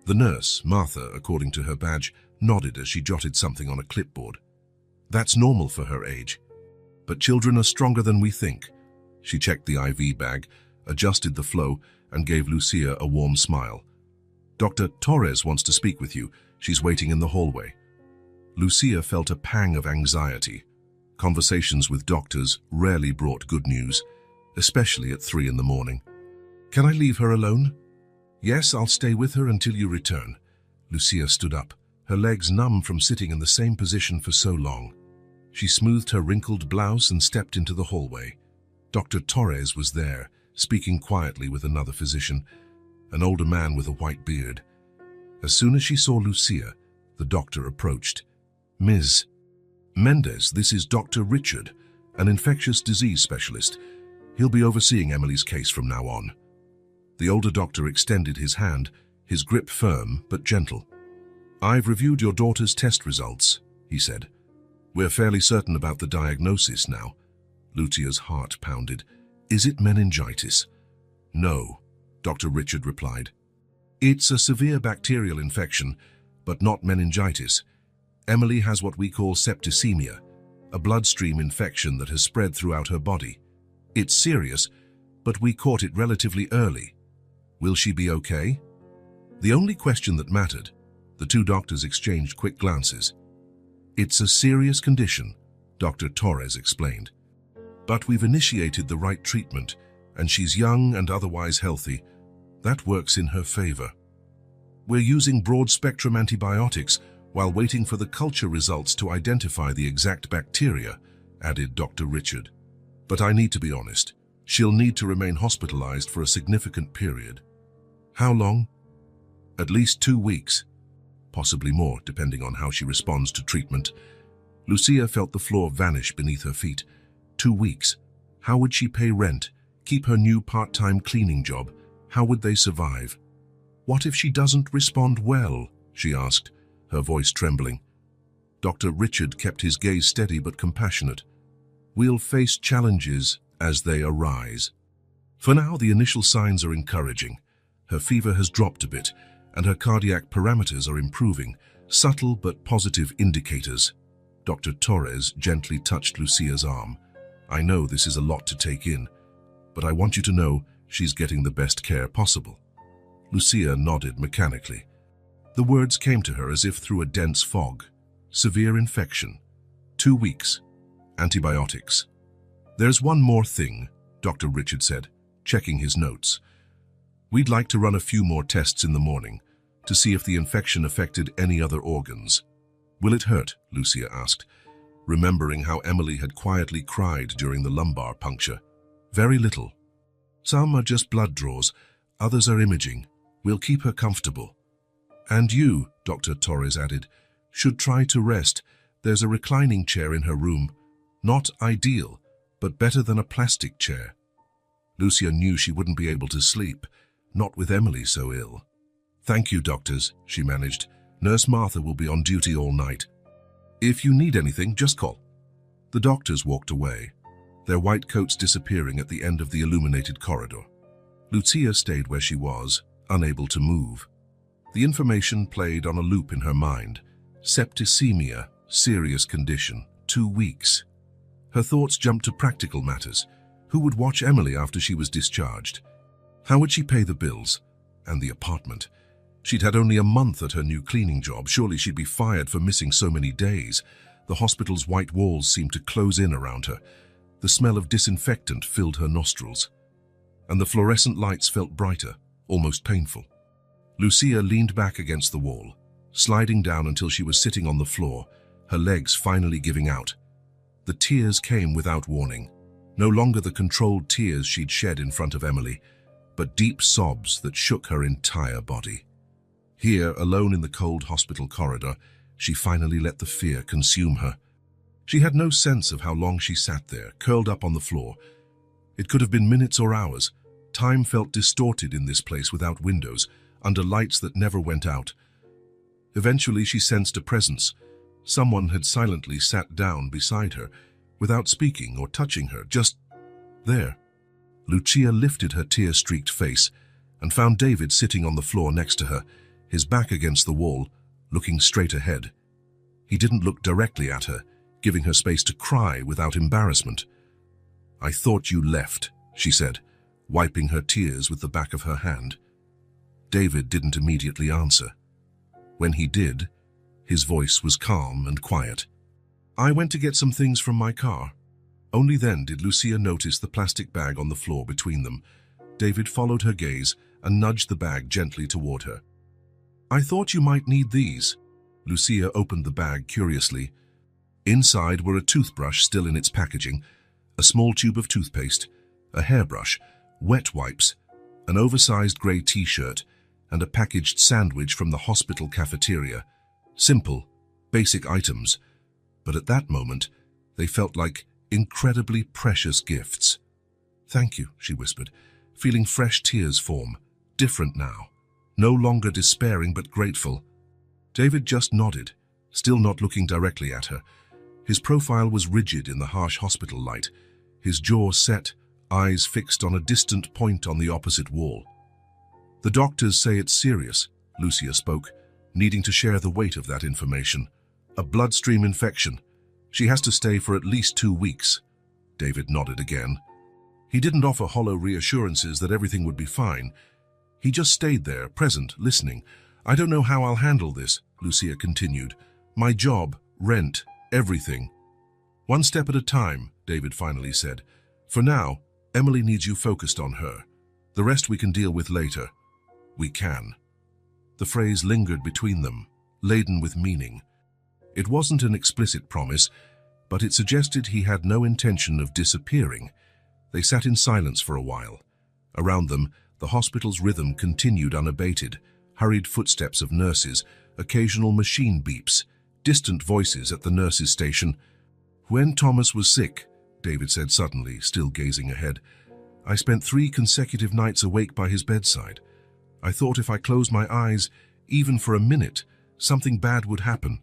The nurse, Martha, according to her badge, nodded as she jotted something on a clipboard. "That's normal for her age. But children are stronger than we think." She checked the IV bag, adjusted the flow, and gave Lucia a warm smile. "Dr. Torres wants to speak with you. She's waiting in the hallway." Lucia felt a pang of anxiety. Conversations with doctors rarely brought good news, especially at 3 in the morning. "Can I leave her alone?" "Yes, I'll stay with her until you return." Lucia stood up, her legs numb from sitting in the same position for so long. She smoothed her wrinkled blouse and stepped into the hallway. Dr. Torres was there, speaking quietly with another physician, an older man with a white beard. As soon as she saw Lucia, the doctor approached. "Ms. Mendez, this is Dr. Richard, an infectious disease specialist. He'll be overseeing Emily's case from now on." The older doctor extended his hand, his grip firm but gentle. "I've reviewed your daughter's test results," he said. "We're fairly certain about the diagnosis now." Lucia's heart pounded. "Is it meningitis?" "No," Dr. Richard replied. "It's a severe bacterial infection, but not meningitis. Emily has what we call septicemia, a bloodstream infection that has spread throughout her body. It's serious, but we caught it relatively early. Will she be okay?" The only question that mattered. The two doctors exchanged quick glances. "It's a serious condition," Dr. Torres explained. "But we've initiated the right treatment, and she's young and otherwise healthy. That works in her favor. We're using broad-spectrum antibiotics while waiting for the culture results to identify the exact bacteria," added Dr. Richard. "But I need to be honest. She'll need to remain hospitalized for a significant period." "How long?" "At least 2 weeks. Possibly more, depending on how she responds to treatment." Lucia felt the floor vanish beneath her feet. 2 weeks. How would she pay rent, keep her new part-time cleaning job? How would they survive? "What if she doesn't respond well?" she asked, her voice trembling. Dr. Richard kept his gaze steady but compassionate. "We'll face challenges as they arise. For now, the initial signs are encouraging. Her fever has dropped a bit, and her cardiac parameters are improving, subtle but positive indicators." Dr. Torres gently touched Lucia's arm. "I know this is a lot to take in, but I want you to know she's getting the best care possible." Lucia nodded mechanically. The words came to her as if through a dense fog. Severe infection. 2 weeks. Antibiotics. "There's one more thing," Dr. Richard said, checking his notes. "We'd like to run a few more tests in the morning to see if the infection affected any other organs." "Will it hurt?" Lucia asked, remembering how Emily had quietly cried during the lumbar puncture. "Very little. Some are just blood draws, others are imaging. We'll keep her comfortable." "And you," Dr. Torres added, "should try to rest. There's a reclining chair in her room. Not ideal, but better than a plastic chair." Lucia knew she wouldn't be able to sleep, not with Emily so ill. "Thank you, doctors," she managed. "Nurse Martha will be on duty all night. If you need anything, just call." The doctors walked away, their white coats disappearing at the end of the illuminated corridor. Lucia stayed where she was, unable to move. The information played on a loop in her mind. Septicemia, serious condition, 2 weeks. Her thoughts jumped to practical matters. Who would watch Emily after she was discharged? How would she pay the bills? And the apartment? She'd had only a month at her new cleaning job. Surely she'd be fired for missing so many days. The hospital's white walls seemed to close in around her. The smell of disinfectant filled her nostrils. And the fluorescent lights felt brighter, almost painful. Lucia leaned back against the wall, sliding down until she was sitting on the floor, her legs finally giving out. The tears came without warning. No longer the controlled tears she'd shed in front of Emily, but deep sobs that shook her entire body. Here, alone in the cold hospital corridor, she finally let the fear consume her. She had no sense of how long she sat there, curled up on the floor. It could have been minutes or hours. Time felt distorted in this place without windows, under lights that never went out. Eventually she sensed a presence. Someone had silently sat down beside her, without speaking or touching her, just there. Lucia lifted her tear-streaked face and found David sitting on the floor next to her, his back against the wall, looking straight ahead. He didn't look directly at her, giving her space to cry without embarrassment. "I thought you left," she said, wiping her tears with the back of her hand. David didn't immediately answer. When he did, his voice was calm and quiet. "I went to get some things from my car." Only then did Lucia notice the plastic bag on the floor between them. David followed her gaze and nudged the bag gently toward her. "I thought you might need these." Lucia opened the bag curiously. Inside were a toothbrush still in its packaging, a small tube of toothpaste, a hairbrush, wet wipes, an oversized grey t-shirt, and a packaged sandwich from the hospital cafeteria. Simple, basic items, but at that moment, they felt like incredibly precious gifts. "Thank you," she whispered, feeling fresh tears form, different now, no longer despairing but grateful. David just nodded, still not looking directly at her. His profile was rigid in the harsh hospital light, his jaw set, eyes fixed on a distant point on the opposite wall. "The doctors say it's serious," Lucia spoke, needing to share the weight of that information. "A bloodstream infection. She has to stay for at least 2 weeks." David nodded again. He didn't offer hollow reassurances that everything would be fine. He just stayed there, present, listening. "I don't know how I'll handle this," Lucia continued. "My job, rent, everything." "One step at a time," David finally said. "For now, Emily needs you focused on her. The rest we can deal with later." "We can." The phrase lingered between them, laden with meaning. It wasn't an explicit promise, but it suggested he had no intention of disappearing. They sat in silence for a while. Around them, the hospital's rhythm continued unabated, hurried footsteps of nurses, occasional machine beeps, distant voices at the nurses' station. "When Thomas was sick," David said suddenly, still gazing ahead, "I spent 3 consecutive nights awake by his bedside. I thought if I closed my eyes, even for a minute, something bad would happen."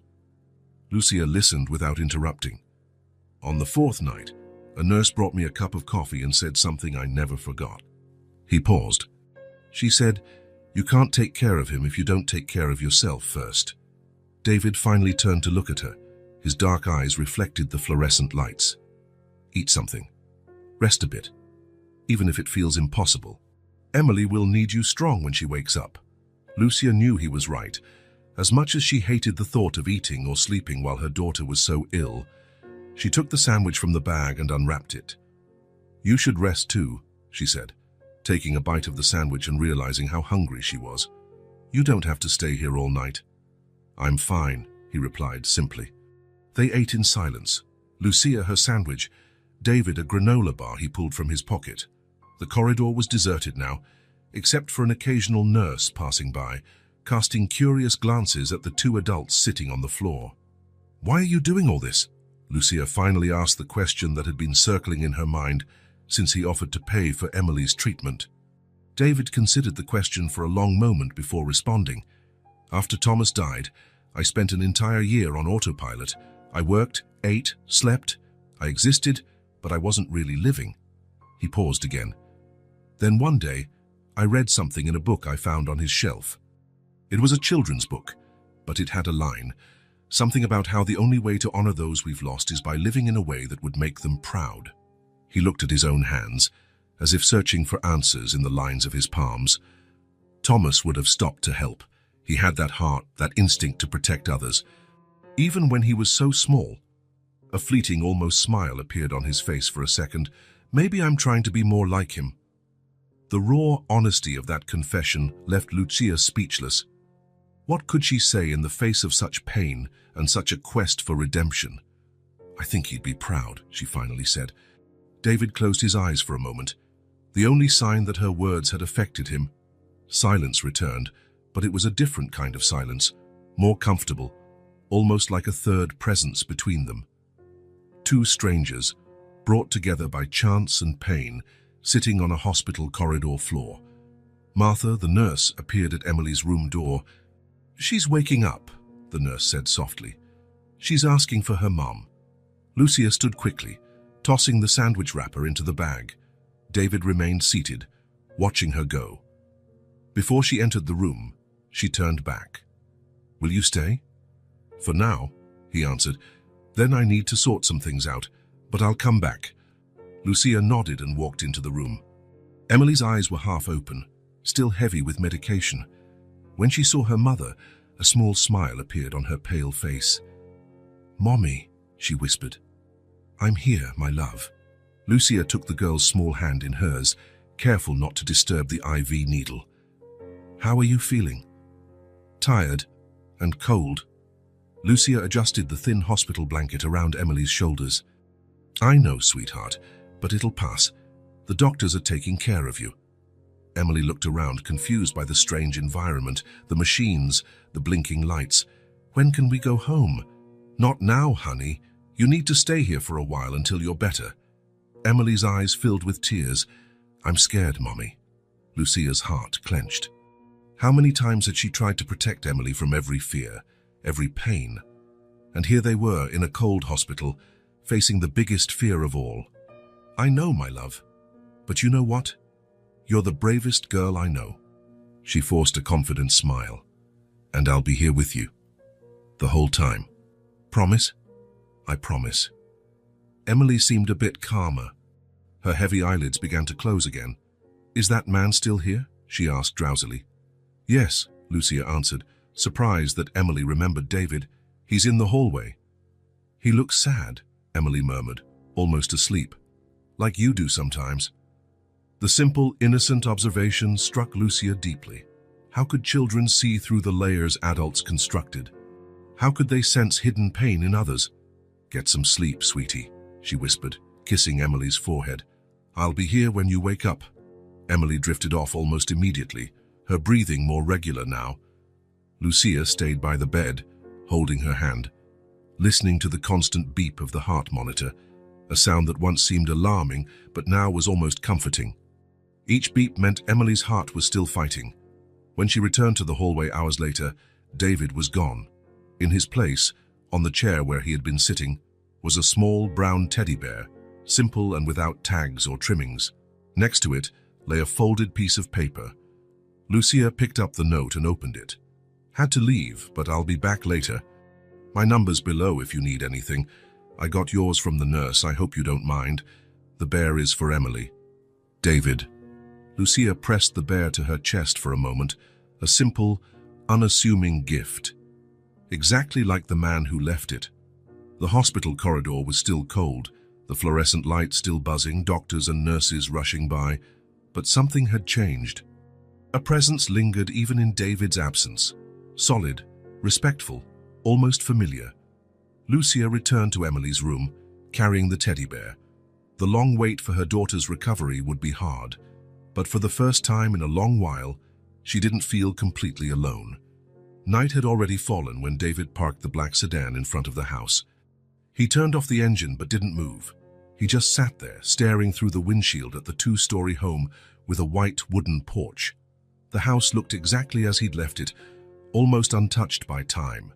Lucia listened without interrupting. "On the 4th night, a nurse brought me a cup of coffee and said something I never forgot." He paused. "She said, 'You can't take care of him if you don't take care of yourself first.'" David finally turned to look at her. His dark eyes reflected the fluorescent lights. "Eat something. Rest a bit. Even if it feels impossible. Emily will need you strong when she wakes up." Lucia knew he was right. As much as she hated the thought of eating or sleeping while her daughter was so ill, she took the sandwich from the bag and unwrapped it. "You should rest too," she said, taking a bite of the sandwich and realizing how hungry she was. "You don't have to stay here all night." "I'm fine," he replied simply. They ate in silence. Lucia her sandwich, David a granola bar he pulled from his pocket. The corridor was deserted now, except for an occasional nurse passing by, casting curious glances at the 2 adults sitting on the floor. "Why are you doing all this?" Lucia finally asked the question that had been circling in her mind since he offered to pay for Emily's treatment. David considered the question for a long moment before responding. "After Thomas died, I spent an entire year on autopilot. I worked, ate, slept. I existed, but I wasn't really living." He paused again. "Then one day, I read something in a book I found on his shelf. It was a children's book, but it had a line, something about how the only way to honor those we've lost is by living in a way that would make them proud." He looked at his own hands, as if searching for answers in the lines of his palms. Thomas would have stopped to help. He had that heart, that instinct to protect others. Even when he was so small, a fleeting, almost smile appeared on his face for a second. Maybe I'm trying to be more like him. The raw honesty of that confession left Lucia speechless. What could she say in the face of such pain and such a quest for redemption? I think he'd be proud, she finally said. David closed his eyes for a moment, the only sign that her words had affected him. Silence returned, but it was a different kind of silence, more comfortable, almost like a third presence between them. Two strangers, brought together by chance and pain, sitting on a hospital corridor floor. Martha, the nurse, appeared at Emily's room door. "She's waking up," the nurse said softly. "She's asking for her mom." Lucia stood quickly, tossing the sandwich wrapper into the bag. David remained seated, watching her go. Before she entered the room, she turned back. "Will you stay?" "For now," he answered. "Then I need to sort some things out, but I'll come back." Lucia nodded and walked into the room. Emily's eyes were half open, still heavy with medication. When she saw her mother, a small smile appeared on her pale face. "Mommy," she whispered. "I'm here, my love." Lucia took the girl's small hand in hers, careful not to disturb the IV needle. "How are you feeling?" "Tired and cold." Lucia adjusted the thin hospital blanket around Emily's shoulders. "I know, sweetheart, but it'll pass. The doctors are taking care of you." Emily looked around, confused by the strange environment, the machines, the blinking lights. "When can we go home?" "Not now, honey. You need to stay here for a while until you're better." Emily's eyes filled with tears. "I'm scared, Mommy." Lucia's heart clenched. How many times had she tried to protect Emily from every fear, every pain? And here they were in a cold hospital, facing the biggest fear of all. "I know, my love. But you know what? You're the bravest girl I know." She forced a confident smile. "And I'll be here with you. The whole time. Promise?" "I promise." Emily seemed a bit calmer. Her heavy eyelids began to close again. "Is that man still here?" she asked drowsily. "Yes," Lucia answered, surprised that Emily remembered David. "He's in the hallway." "He looks sad," Emily murmured, almost asleep. "Like you do sometimes." The simple, innocent observation struck Lucia deeply. How could children see through the layers adults constructed? How could they sense hidden pain in others? "Get some sleep, sweetie," she whispered, kissing Emily's forehead. "I'll be here when you wake up." Emily drifted off almost immediately, her breathing more regular now. Lucia stayed by the bed, holding her hand, listening to the constant beep of the heart monitor, a sound that once seemed alarming but now was almost comforting. Each beep meant Emily's heart was still fighting. When she returned to the hallway hours later, David was gone. In his place, on the chair where he had been sitting, was a small brown teddy bear, simple and without tags or trimmings. Next to it lay a folded piece of paper. Lucia picked up the note and opened it. "Had to leave, but I'll be back later. My number's below if you need anything. I got yours from the nurse, I hope you don't mind. The bear is for Emily. David." Lucia pressed the bear to her chest for a moment, a simple, unassuming gift. Exactly like the man who left it. The hospital corridor was still cold, the fluorescent light still buzzing, doctors and nurses rushing by, but something had changed. A presence lingered even in David's absence. Solid, respectful, almost familiar. Lucia returned to Emily's room, carrying the teddy bear. The long wait for her daughter's recovery would be hard, but for the first time in a long while, she didn't feel completely alone. Night had already fallen when David parked the black sedan in front of the house. He turned off the engine but didn't move. He just sat there, staring through the windshield at the two-story home with a white wooden porch. The house looked exactly as he'd left it, almost untouched by time.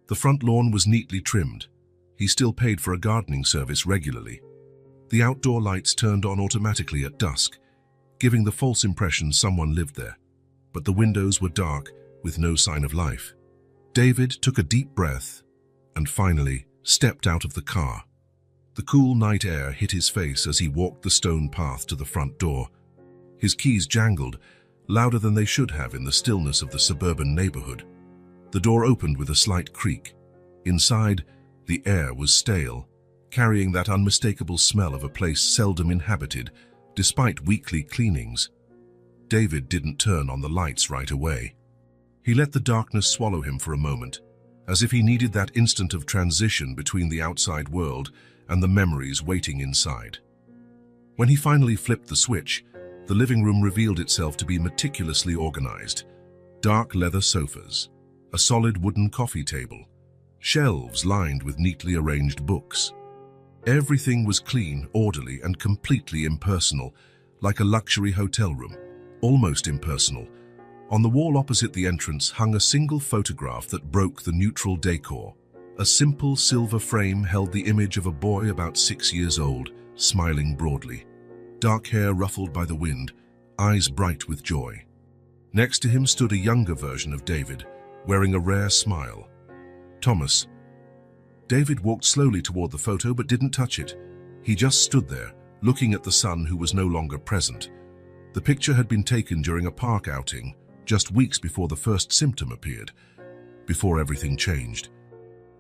The front lawn was neatly trimmed. He still paid for a gardening service regularly. The outdoor lights turned on automatically at dusk, giving the false impression someone lived there. But the windows were dark, with no sign of life. David took a deep breath and finally stepped out of the car. The cool night air hit his face as he walked the stone path to the front door. His keys jangled, louder than they should have in the stillness of the suburban neighborhood. The door opened with a slight creak. Inside, the air was stale, carrying that unmistakable smell of a place seldom inhabited, despite weekly cleanings. David didn't turn on the lights right away. He let the darkness swallow him for a moment, as if he needed that instant of transition between the outside world and the memories waiting inside. When he finally flipped the switch, the living room revealed itself to be meticulously organized. Dark leather sofas, a solid wooden coffee table, shelves lined with neatly arranged books. Everything was clean, orderly, and completely impersonal, like a luxury hotel room, almost impersonal. On the wall opposite the entrance hung a single photograph that broke the neutral decor. A simple silver frame held the image of a boy about 6 years old, smiling broadly. Dark hair ruffled by the wind, eyes bright with joy. Next to him stood a younger version of David, wearing a rare smile. Thomas. David walked slowly toward the photo but didn't touch it. He just stood there, looking at the son who was no longer present. The picture had been taken during a park outing, just weeks before the first symptom appeared, before everything changed.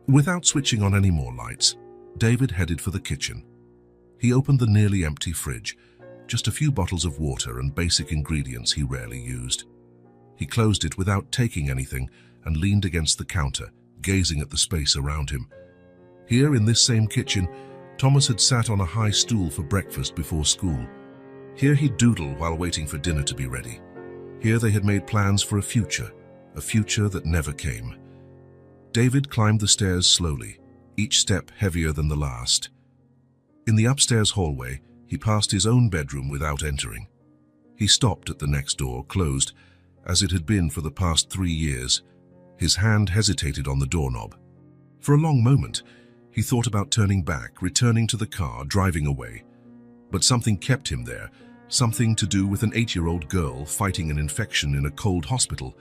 Without switching on any more lights, David headed for the kitchen. He opened the nearly empty fridge, just a few bottles of water and basic ingredients he rarely used. He closed it without taking anything and leaned against the counter, gazing at the space around him. Here in this same kitchen, Thomas had sat on a high stool for breakfast before school. Here he'd doodle while waiting for dinner to be ready. Here they had made plans for a future that never came. David climbed the stairs slowly, each step heavier than the last. In the upstairs hallway, he passed his own bedroom without entering. He stopped at the next door, closed, as it had been for the past 3 years. His hand hesitated on the doorknob. For a long moment, he thought about turning back, returning to the car, driving away. But something kept him there, something to do with an 8-year-old girl fighting an infection in a cold hospital,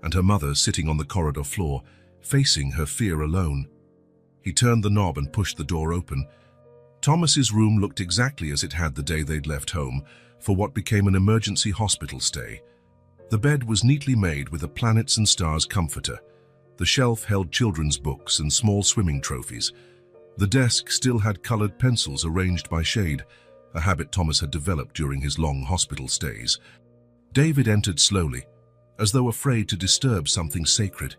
and her mother sitting on the corridor floor, facing her fear alone. He turned the knob and pushed the door open. Thomas's room looked exactly as it had the day they'd left home for what became an emergency hospital stay. The bed was neatly made with a planets and stars comforter. The shelf held children's books and small swimming trophies. The desk still had colored pencils arranged by shade, a habit Thomas had developed during his long hospital stays. David entered slowly, as though afraid to disturb something sacred.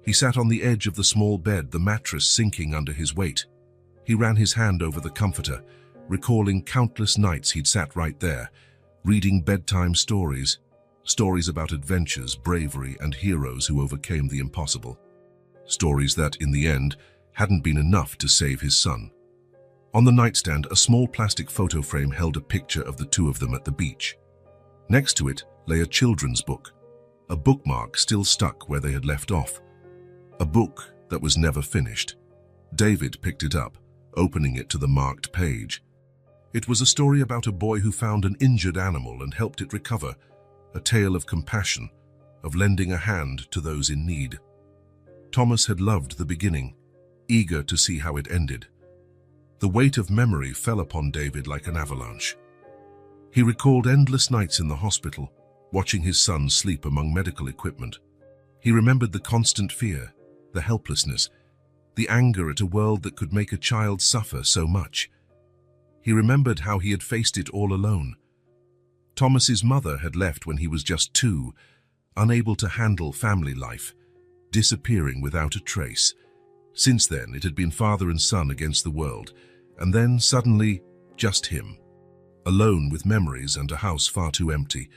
He sat on the edge of the small bed, the mattress sinking under his weight. He ran his hand over the comforter, recalling countless nights he'd sat right there, reading bedtime stories about adventures, bravery, and heroes who overcame the impossible. Stories that, in the end, hadn't been enough to save his son. On the nightstand, a small plastic photo frame held a picture of the two of them at the beach. Next to it lay a children's book, a bookmark still stuck where they had left off. A book that was never finished. David picked it up, opening it to the marked page. It was a story about a boy who found an injured animal and helped it recover, a tale of compassion, of lending a hand to those in need. Thomas had loved the beginning, eager to see how it ended. The weight of memory fell upon David like an avalanche. He recalled endless nights in the hospital, watching his son sleep among medical equipment. He remembered the constant fear, the helplessness, the anger at a world that could make a child suffer so much. He remembered how he had faced it all alone. Thomas's mother had left when he was just 2, unable to handle family life, disappearing without a trace. Since then, it had been father and son against the world, and then, suddenly, just him. Alone with memories and a house far too empty,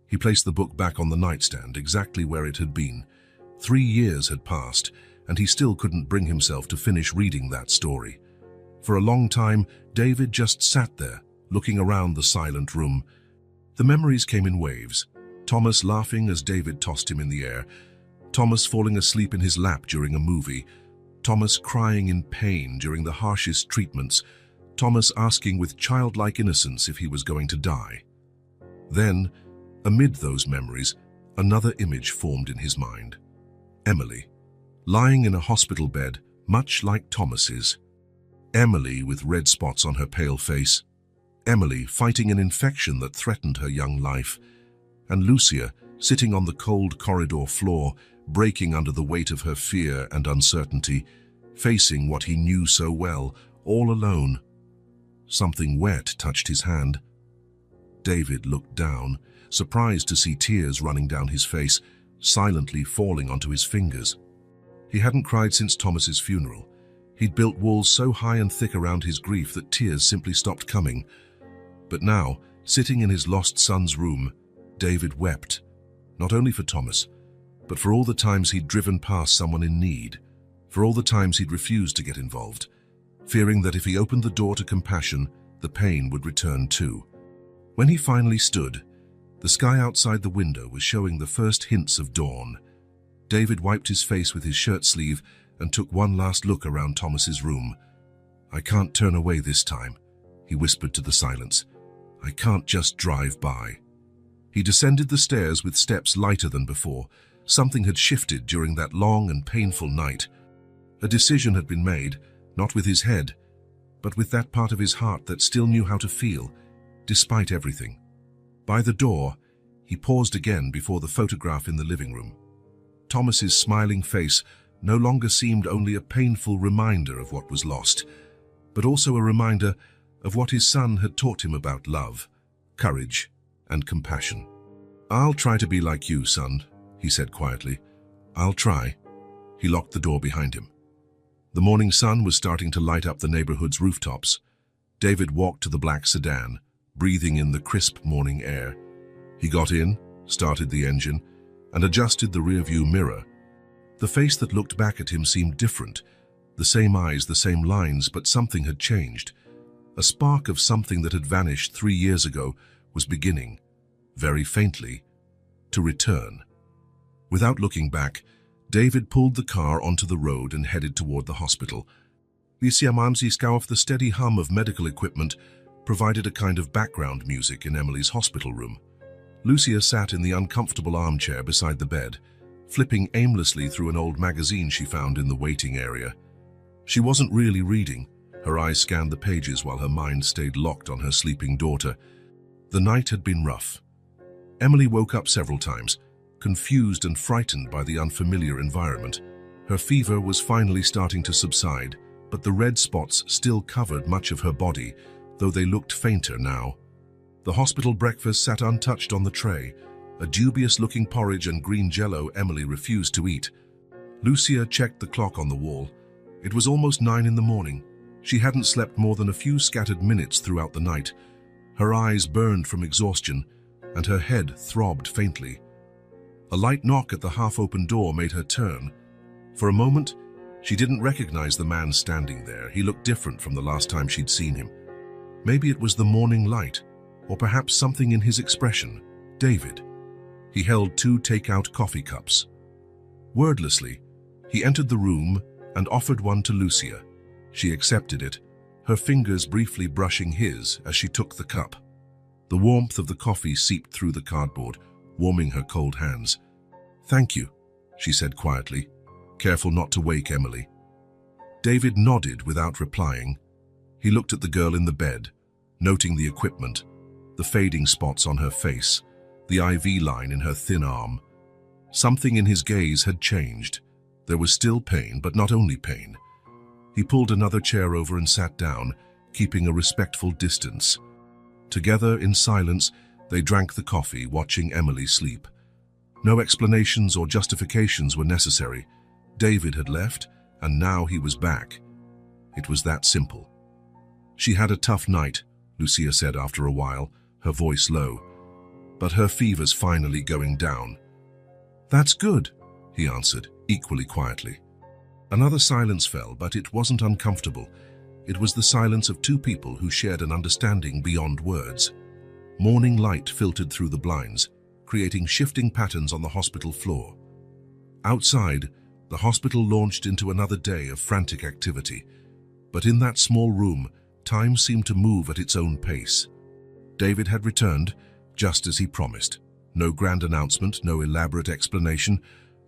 he placed the book back on the nightstand, exactly where it had been. 3 years had passed, and he still couldn't bring himself to finish reading that story. For a long time, David just sat there, looking around the silent room. The memories came in waves. Thomas laughing as David tossed him in the air, Thomas falling asleep in his lap during a movie, Thomas crying in pain during the harshest treatments, Thomas asking with childlike innocence if he was going to die. Then, amid those memories, another image formed in his mind. Emily, lying in a hospital bed, much like Thomas's. Emily with red spots on her pale face. Emily fighting an infection that threatened her young life. And Lucia sitting on the cold corridor floor, breaking under the weight of her fear and uncertainty, facing what he knew so well, all alone. Something wet touched his hand. David looked down, surprised to see tears running down his face, silently falling onto his fingers. He hadn't cried since Thomas's funeral. He'd built walls so high and thick around his grief that tears simply stopped coming. But now, sitting in his lost son's room, David wept, not only for Thomas, but for all the times he'd driven past someone in need, for all the times he'd refused to get involved, fearing that if he opened the door to compassion, the pain would return too. When he finally stood, the sky outside the window was showing the first hints of dawn. David wiped his face with his shirt sleeve and took one last look around Thomas's room. "I can't turn away this time," he whispered to the silence. "I can't just drive by." He descended the stairs with steps lighter than before. Something had shifted during that long and painful night. A decision had been made, not with his head, but with that part of his heart that still knew how to feel, despite everything. By the door, he paused again before the photograph in the living room. Thomas's smiling face no longer seemed only a painful reminder of what was lost, but also a reminder of what his son had taught him about love, courage, and compassion. "I'll try to be like you, son," he said quietly. "I'll try." He locked the door behind him. The morning sun was starting to light up the neighborhood's rooftops. David walked to the black sedan, breathing in the crisp morning air. He got in, started the engine, and adjusted the rearview mirror. The face that looked back at him seemed different. The same eyes, the same lines, but something had changed. A spark of something that had vanished 3 years ago was beginning, very faintly, to return. Without looking back, David pulled the car onto the road and headed toward the hospital. The steady hum of medical equipment provided a kind of background music in Emily's hospital room. Lucia sat in the uncomfortable armchair beside the bed, flipping aimlessly through an old magazine she found in the waiting area. She wasn't really reading. Her eyes scanned the pages while her mind stayed locked on her sleeping daughter. The night had been rough. Emily woke up several times, confused and frightened by the unfamiliar environment. Her fever was finally starting to subside, but the red spots still covered much of her body, though they looked fainter now. The hospital breakfast sat untouched on the tray, a dubious-looking porridge and green jello Emily refused to eat. Lucia checked the clock on the wall. It was almost 9 in the morning. She hadn't slept more than a few scattered minutes throughout the night. Her eyes burned from exhaustion, and her head throbbed faintly. A light knock at the half-open door made her turn. For a moment, she didn't recognize the man standing there. He looked different from the last time she'd seen him. Maybe it was the morning light, or perhaps something in his expression. David. He held 2 takeout coffee cups. Wordlessly, he entered the room and offered one to Lucia. She accepted it, her fingers briefly brushing his as she took the cup. The warmth of the coffee seeped through the cardboard, warming her cold hands. "Thank you," she said quietly, careful not to wake Emily. David nodded without replying. He looked at the girl in the bed, noting the equipment, the fading spots on her face, the IV line in her thin arm. Something in his gaze had changed. There was still pain, but not only pain. He pulled another chair over and sat down, keeping a respectful distance. Together, in silence, they drank the coffee, watching Emily sleep. No explanations or justifications were necessary. David had left, and now he was back. It was that simple. "She had a tough night," Lucia said after a while, her voice low. "But her fever's finally going down." "That's good," he answered, equally quietly. Another silence fell, but it wasn't uncomfortable. It was the silence of 2 people who shared an understanding beyond words. Morning light filtered through the blinds, creating shifting patterns on the hospital floor. Outside, the hospital launched into another day of frantic activity. But in that small room, time seemed to move at its own pace. David had returned, just as he promised. No grand announcement, no elaborate explanation,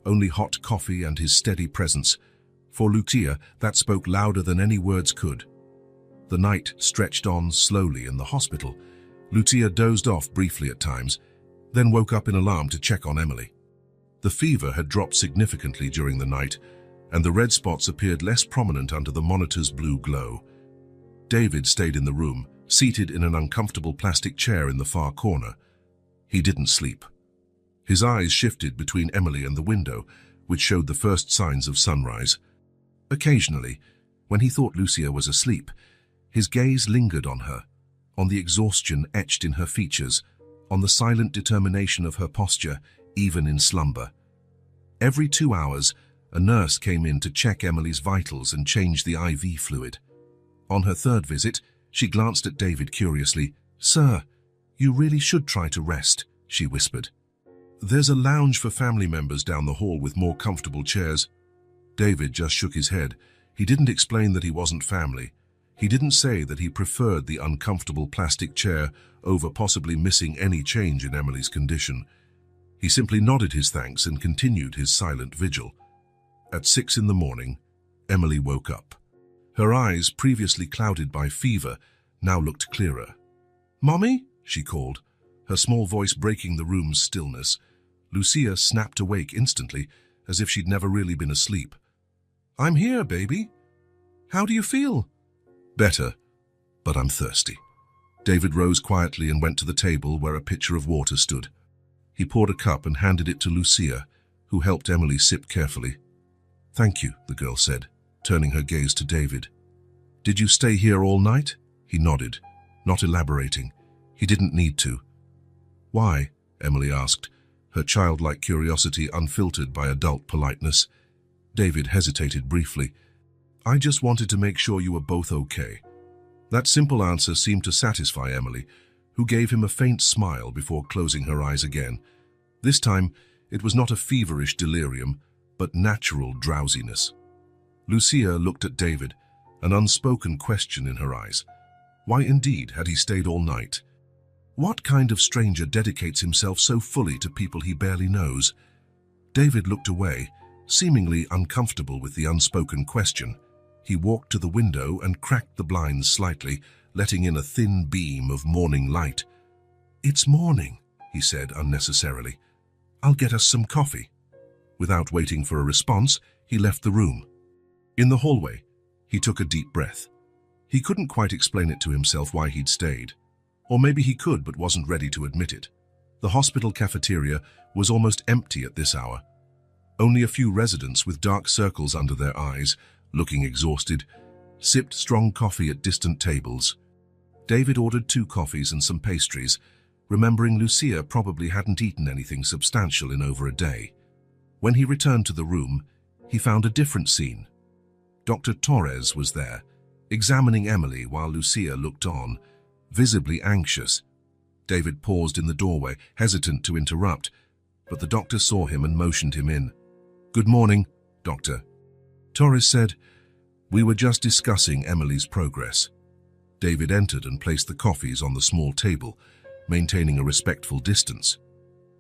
only hot coffee and his steady presence. For Lucia, that spoke louder than any words could. The night stretched on slowly in the hospital. Lucia dozed off briefly at times, then woke up in alarm to check on Emily. The fever had dropped significantly during the night, and the red spots appeared less prominent under the monitor's blue glow. David stayed in the room, seated in an uncomfortable plastic chair in the far corner. He didn't sleep. His eyes shifted between Emily and the window, which showed the first signs of sunrise. Occasionally, when he thought Lucia was asleep, his gaze lingered on her, on the exhaustion etched in her features, on the silent determination of her posture, even in slumber. Every 2 hours, a nurse came in to check Emily's vitals and change the IV fluid. On her third visit, she glanced at David curiously. "Sir, you really should try to rest," she whispered. "There's a lounge for family members down the hall with more comfortable chairs." David just shook his head. He didn't explain that he wasn't family. He didn't say that he preferred the uncomfortable plastic chair over possibly missing any change in Emily's condition. He simply nodded his thanks and continued his silent vigil. At 6 in the morning, Emily woke up. Her eyes, previously clouded by fever, now looked clearer. "Mommy?" she called, her small voice breaking the room's stillness. Lucia snapped awake instantly, as if she'd never really been asleep. "I'm here, baby. How do you feel?" "Better, but I'm thirsty." David rose quietly and went to the table where a pitcher of water stood. He poured a cup and handed it to Lucia, who helped Emily sip carefully. "Thank you," the girl said, turning her gaze to David. "Did you stay here all night?" He nodded, not elaborating. He didn't need to. "Why?" Emily asked, her childlike curiosity unfiltered by adult politeness. David hesitated briefly. "I just wanted to make sure you were both okay." That simple answer seemed to satisfy Emily, who gave him a faint smile before closing her eyes again. This time, it was not a feverish delirium, but natural drowsiness. Lucia looked at David, an unspoken question in her eyes. Why indeed had he stayed all night? What kind of stranger dedicates himself so fully to people he barely knows? David looked away, seemingly uncomfortable with the unspoken question. He walked to the window and cracked the blinds slightly, letting in a thin beam of morning light. "It's morning," he said unnecessarily. "I'll get us some coffee." Without waiting for a response, he left the room. In the hallway, he took a deep breath. He couldn't quite explain it to himself why he'd stayed. Or maybe he could but wasn't ready to admit it. The hospital cafeteria was almost empty at this hour. Only a few residents with dark circles under their eyes, looking exhausted, sipped strong coffee at distant tables. David ordered 2 coffees and some pastries, remembering Lucia probably hadn't eaten anything substantial in over a day. When he returned to the room, he found a different scene. Dr. Torres was there, examining Emily while Lucia looked on, visibly anxious. David paused in the doorway, hesitant to interrupt, but the doctor saw him and motioned him in. "Good morning, Doctor." Torres said, "We were just discussing Emily's progress." David entered and placed the coffees on the small table, maintaining a respectful distance.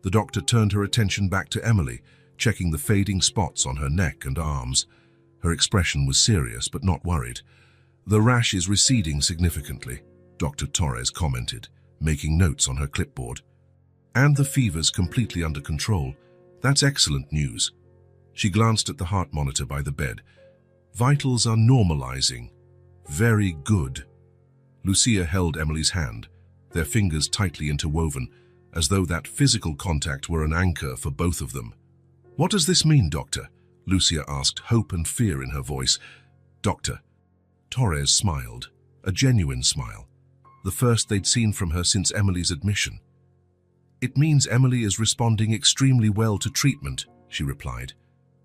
The doctor turned her attention back to Emily, checking the fading spots on her neck and arms. Her expression was serious but not worried. "The rash is receding significantly," Dr. Torres commented, making notes on her clipboard. "And the fever's completely under control. That's excellent news." She glanced at the heart monitor by the bed. "Vitals are normalizing. Very good." Lucia held Emily's hand, their fingers tightly interwoven, as though that physical contact were an anchor for both of them. "What does this mean, Doctor?" Lucia asked, hope and fear in her voice. "Doctor." Torres smiled, a genuine smile, the first they'd seen from her since Emily's admission. "It means Emily is responding extremely well to treatment," she replied.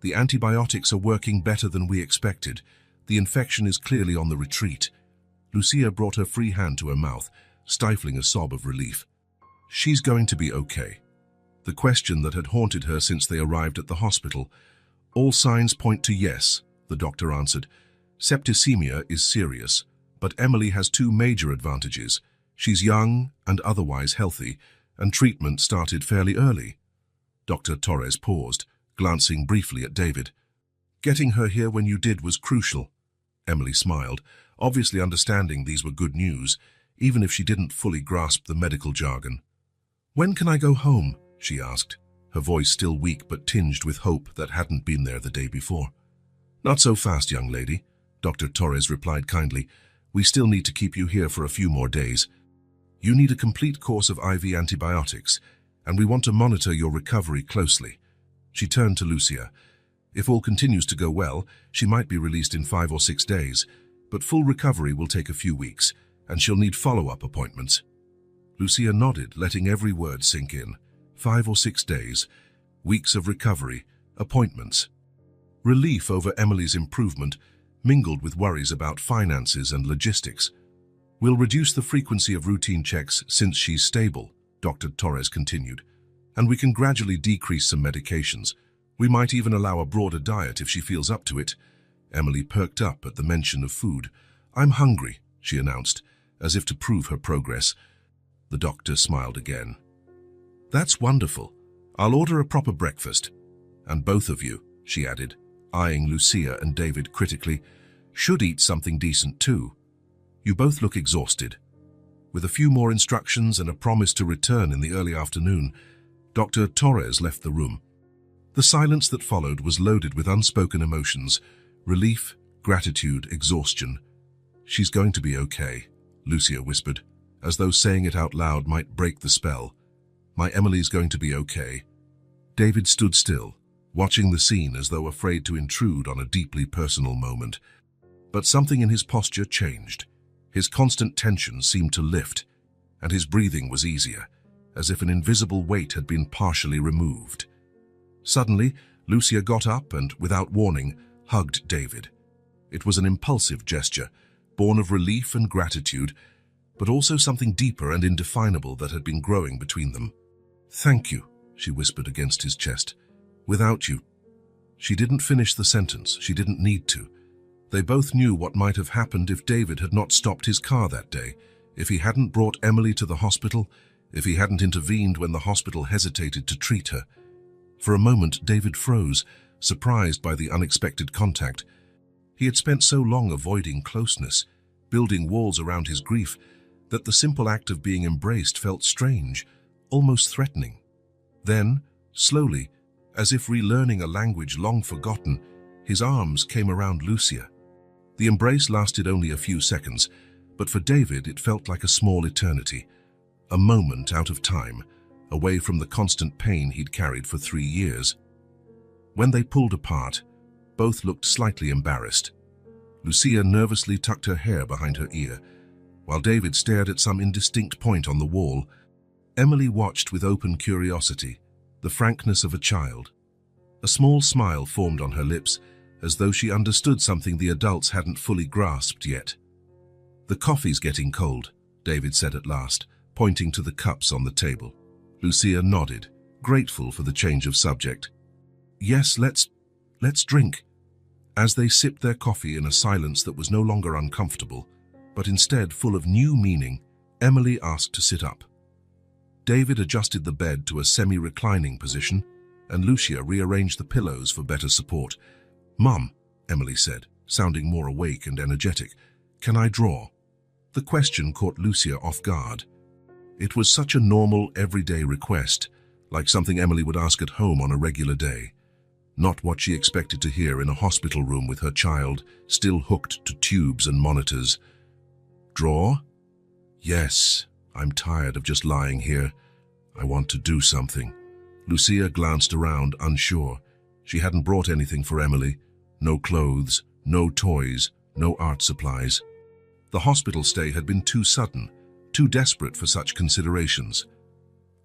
"The antibiotics are working better than we expected. The infection is clearly on the retreat." Lucia brought her free hand to her mouth, stifling a sob of relief. "She's going to be okay." The question that had haunted her since they arrived at the hospital. "All signs point to yes," the doctor answered. "Septicemia is serious, but Emily has 2 major advantages. She's young and otherwise healthy, and treatment started fairly early." Dr. Torres paused, glancing briefly at David. "Getting her here when you did was crucial." Emily smiled, obviously understanding these were good news, even if she didn't fully grasp the medical jargon. "When can I go home?" she asked, her voice still weak but tinged with hope that hadn't been there the day before. "Not so fast, young lady," Dr. Torres replied kindly. "We still need to keep you here for a few more days. You need a complete course of IV antibiotics, and we want to monitor your recovery closely." She turned to Lucia. "If all continues to go well, she might be released in 5 or 6 days, but full recovery will take a few weeks, and she'll need follow-up appointments." Lucia nodded, letting every word sink in. 5 or 6 days, weeks of recovery, appointments. Relief over Emily's improvement mingled with worries about finances and logistics. "We'll reduce the frequency of routine checks since she's stable," Dr. Torres continued, "and we can gradually decrease some medications. We might even allow a broader diet if she feels up to it." Emily perked up at the mention of food. "I'm hungry," she announced, as if to prove her progress. The doctor smiled again. "That's wonderful. I'll order a proper breakfast. And both of you," she added, eyeing Lucia and David critically, "should eat something decent too. You both look exhausted." With a few more instructions and a promise to return in the early afternoon, Dr. Torres left the room. The silence that followed was loaded with unspoken emotions: relief, gratitude, exhaustion. "She's going to be okay," Lucia whispered, as though saying it out loud might break the spell. "My Emily's going to be okay." David stood still, watching the scene as though afraid to intrude on a deeply personal moment. But something in his posture changed. His constant tension seemed to lift, and his breathing was easier, as if an invisible weight had been partially removed. Suddenly, Lucia got up and, without warning, hugged David. It was an impulsive gesture, born of relief and gratitude, but also something deeper and indefinable that had been growing between them. "Thank you," she whispered against his chest. "Without you—" She didn't finish the sentence. She didn't need to. They both knew what might have happened if David had not stopped his car that day, if he hadn't brought Emily to the hospital, if he hadn't intervened when the hospital hesitated to treat her. For a moment, David froze, surprised by the unexpected contact. He had spent so long avoiding closeness, building walls around his grief, that the simple act of being embraced felt strange, almost threatening. Then, slowly, as if relearning a language long forgotten, his arms came around Lucia. The embrace lasted only a few seconds, but for David it felt like a small eternity, a moment out of time, away from the constant pain he'd carried for 3 years. When they pulled apart, both looked slightly embarrassed. Lucia nervously tucked her hair behind her ear, while David stared at some indistinct point on the wall. Emily watched with open curiosity, the frankness of a child. A small smile formed on her lips, as though she understood something the adults hadn't fully grasped yet. "The coffee's getting cold," David said at last, pointing to the cups on the table. Lucia nodded, grateful for the change of subject. "Yes, let's drink." As they sipped their coffee in a silence that was no longer uncomfortable, but instead full of new meaning, Emily asked to sit up. David adjusted the bed to a semi-reclining position, and Lucia rearranged the pillows for better support. "Mum," Emily said, sounding more awake and energetic, "can I draw?" The question caught Lucia off guard. It was such a normal, everyday request, like something Emily would ask at home on a regular day. Not what she expected to hear in a hospital room with her child, still hooked to tubes and monitors. "Draw?" "Yes, I'm tired of just lying here. I want to do something." Lucia glanced around, unsure. She hadn't brought anything for Emily. No clothes, no toys, no art supplies. The hospital stay had been too sudden, too desperate for such considerations.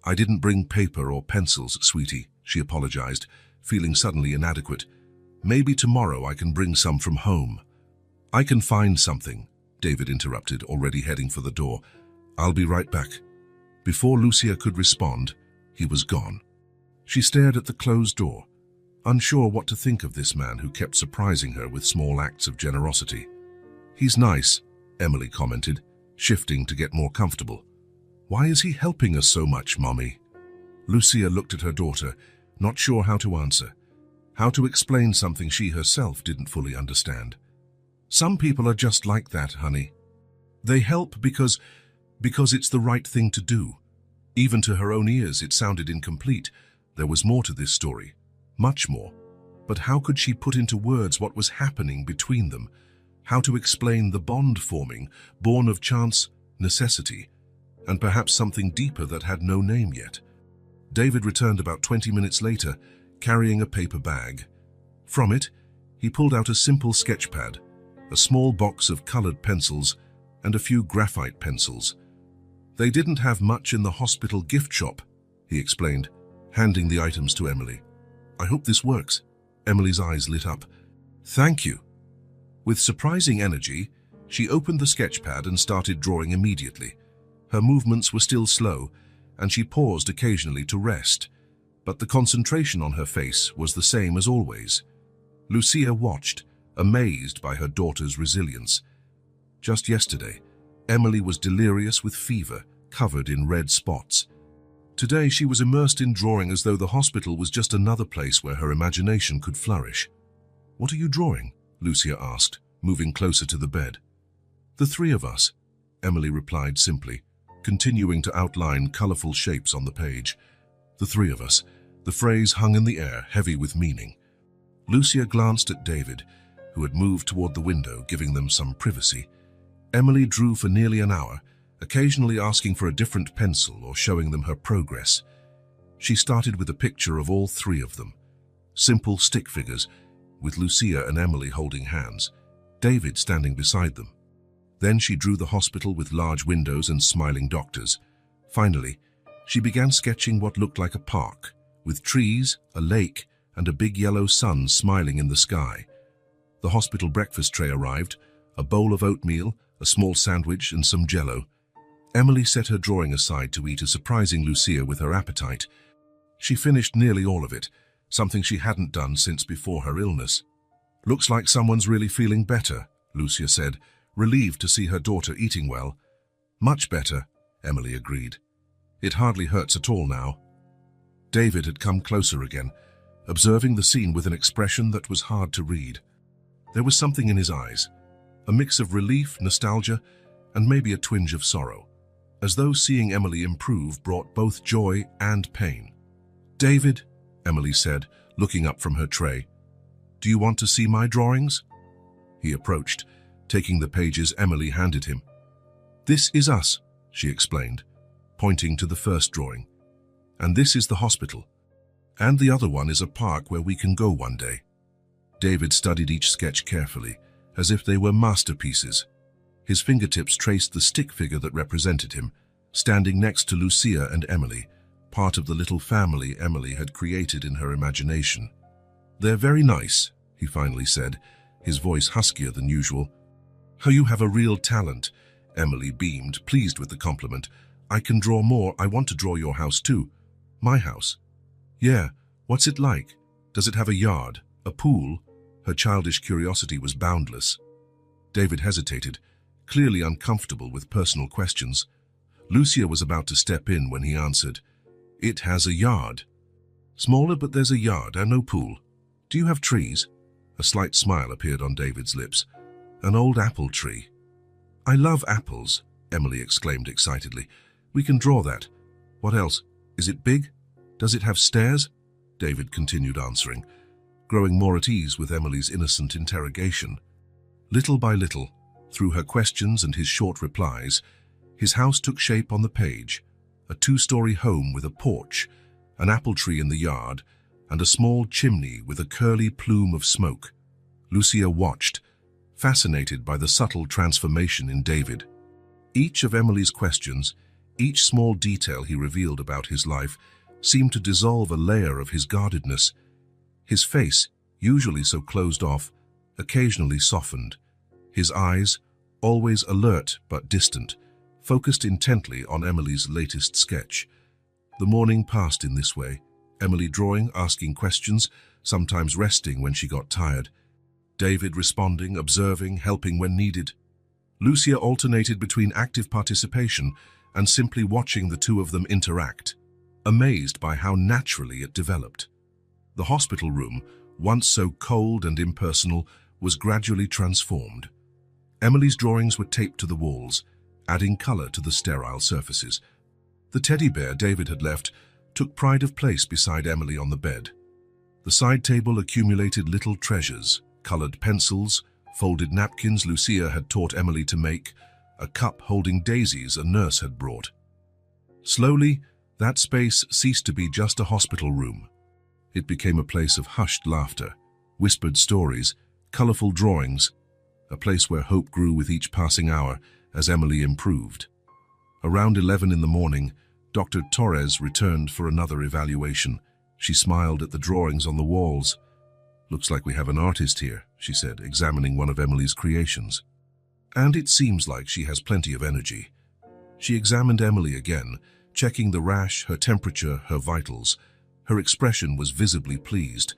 "I didn't bring paper or pencils, sweetie," she apologized, feeling suddenly inadequate. "Maybe tomorrow I can bring some from home." "I can find something," David interrupted, already heading for the door. "I'll be right back." Before Lucia could respond, he was gone. She stared at the closed door, unsure what to think of this man who kept surprising her with small acts of generosity. "He's nice," Emily commented, shifting to get more comfortable. "Why is he helping us so much, Mommy?" Lucia looked at her daughter, not sure how to answer, how to explain something she herself didn't fully understand. Some people are just like that, honey. They help because it's the right thing to do. Even to her own ears, it sounded incomplete. There was more to this story, much more. But how could she put into words what was happening between them? How to explain the bond forming, born of chance, necessity, and perhaps something deeper that had no name yet? David returned about 20 minutes later, carrying a paper bag. From it, he pulled out a simple sketch pad, a small box of colored pencils, and a few graphite pencils. They didn't have much in the hospital gift shop, he explained, handing the items to Emily. I hope this works. Emily's eyes lit up. Thank you. With surprising energy, she opened the sketch pad and started drawing immediately. Her movements were still slow, and she paused occasionally to rest, but the concentration on her face was the same as always. Lucia watched, amazed by her daughter's resilience. Just yesterday, Emily was delirious with fever, covered in red spots. Today she was immersed in drawing as though the hospital was just another place where her imagination could flourish. What are you drawing? Lucia asked, moving closer to the bed. The three of us, Emily replied simply, continuing to outline colorful shapes on the page. The three of us. The phrase hung in the air, heavy with meaning. Lucia glanced at David, who had moved toward the window, giving them some privacy. Emily drew for nearly an hour, occasionally asking for a different pencil or showing them her progress. She started with a picture of all three of them. Simple stick figures, with Lucia and Emily holding hands, David standing beside them. Then she drew the hospital with large windows and smiling doctors. Finally, she began sketching what looked like a park, with trees, a lake, and a big yellow sun smiling in the sky. The hospital breakfast tray arrived, a bowl of oatmeal, a small sandwich, and some jello. Emily set her drawing aside to eat, surprising Lucia with her appetite. She finished nearly all of it, something she hadn't done since before her illness. Looks like someone's really feeling better, Lucia said, relieved to see her daughter eating well. Much better, Emily agreed. It hardly hurts at all now. David had come closer again, observing the scene with an expression that was hard to read. There was something in his eyes, a mix of relief, nostalgia, and maybe a twinge of sorrow, as though seeing Emily improve brought both joy and pain. David, Emily said, looking up from her tray, do you want to see my drawings? He approached, taking the pages Emily handed him. This is us, she explained, pointing to the first drawing. And this is the hospital. And the other one is a park where we can go one day. David studied each sketch carefully, as if they were masterpieces. His fingertips traced the stick figure that represented him, standing next to Lucia and Emily, part of the little family Emily had created in her imagination. They're very nice, he finally said, his voice huskier than usual. Oh, you have a real talent, Emily beamed, pleased with the compliment. I can draw more. I want to draw your house too. My house? Yeah, what's it like? Does it have a yard, a pool? Her childish curiosity was boundless. David hesitated, clearly uncomfortable with personal questions. Lucia was about to step in when he answered, It has a yard. Smaller, but there's a yard and no pool. Do you have trees? A slight smile appeared on David's lips. An old apple tree. I love apples, Emily exclaimed excitedly. We can draw that. What else? Is it big? Does it have stairs? David continued answering, growing more at ease with Emily's innocent interrogation. Little by little, through her questions and his short replies, his house took shape on the page, a two-story home with a porch, an apple tree in the yard, and a small chimney with a curly plume of smoke. Lucia watched, fascinated by the subtle transformation in David. Each of Emily's questions, each small detail he revealed about his life, seemed to dissolve a layer of his guardedness. His face, usually so closed off, occasionally softened. His eyes, always alert but distant, focused intently on Emily's latest sketch. The morning passed in this way, Emily drawing, asking questions, sometimes resting when she got tired. David responding, observing, helping when needed. Lucia alternated between active participation and simply watching the two of them interact, amazed by how naturally it developed. The hospital room, once so cold and impersonal, was gradually transformed. Emily's drawings were taped to the walls, adding color to the sterile surfaces. The teddy bear David had left took pride of place beside Emily on the bed. The side table accumulated little treasures, colored pencils, folded napkins Lucia had taught Emily to make, a cup holding daisies a nurse had brought. Slowly, that space ceased to be just a hospital room. It became a place of hushed laughter, whispered stories, colorful drawings, a place where hope grew with each passing hour as Emily improved. Around 11 in the morning, Dr. Torres returned for another evaluation. She smiled at the drawings on the walls. "Looks like we have an artist here," she said, examining one of Emily's creations. "And it seems like she has plenty of energy." She examined Emily again, checking the rash, her temperature, her vitals. Her expression was visibly pleased.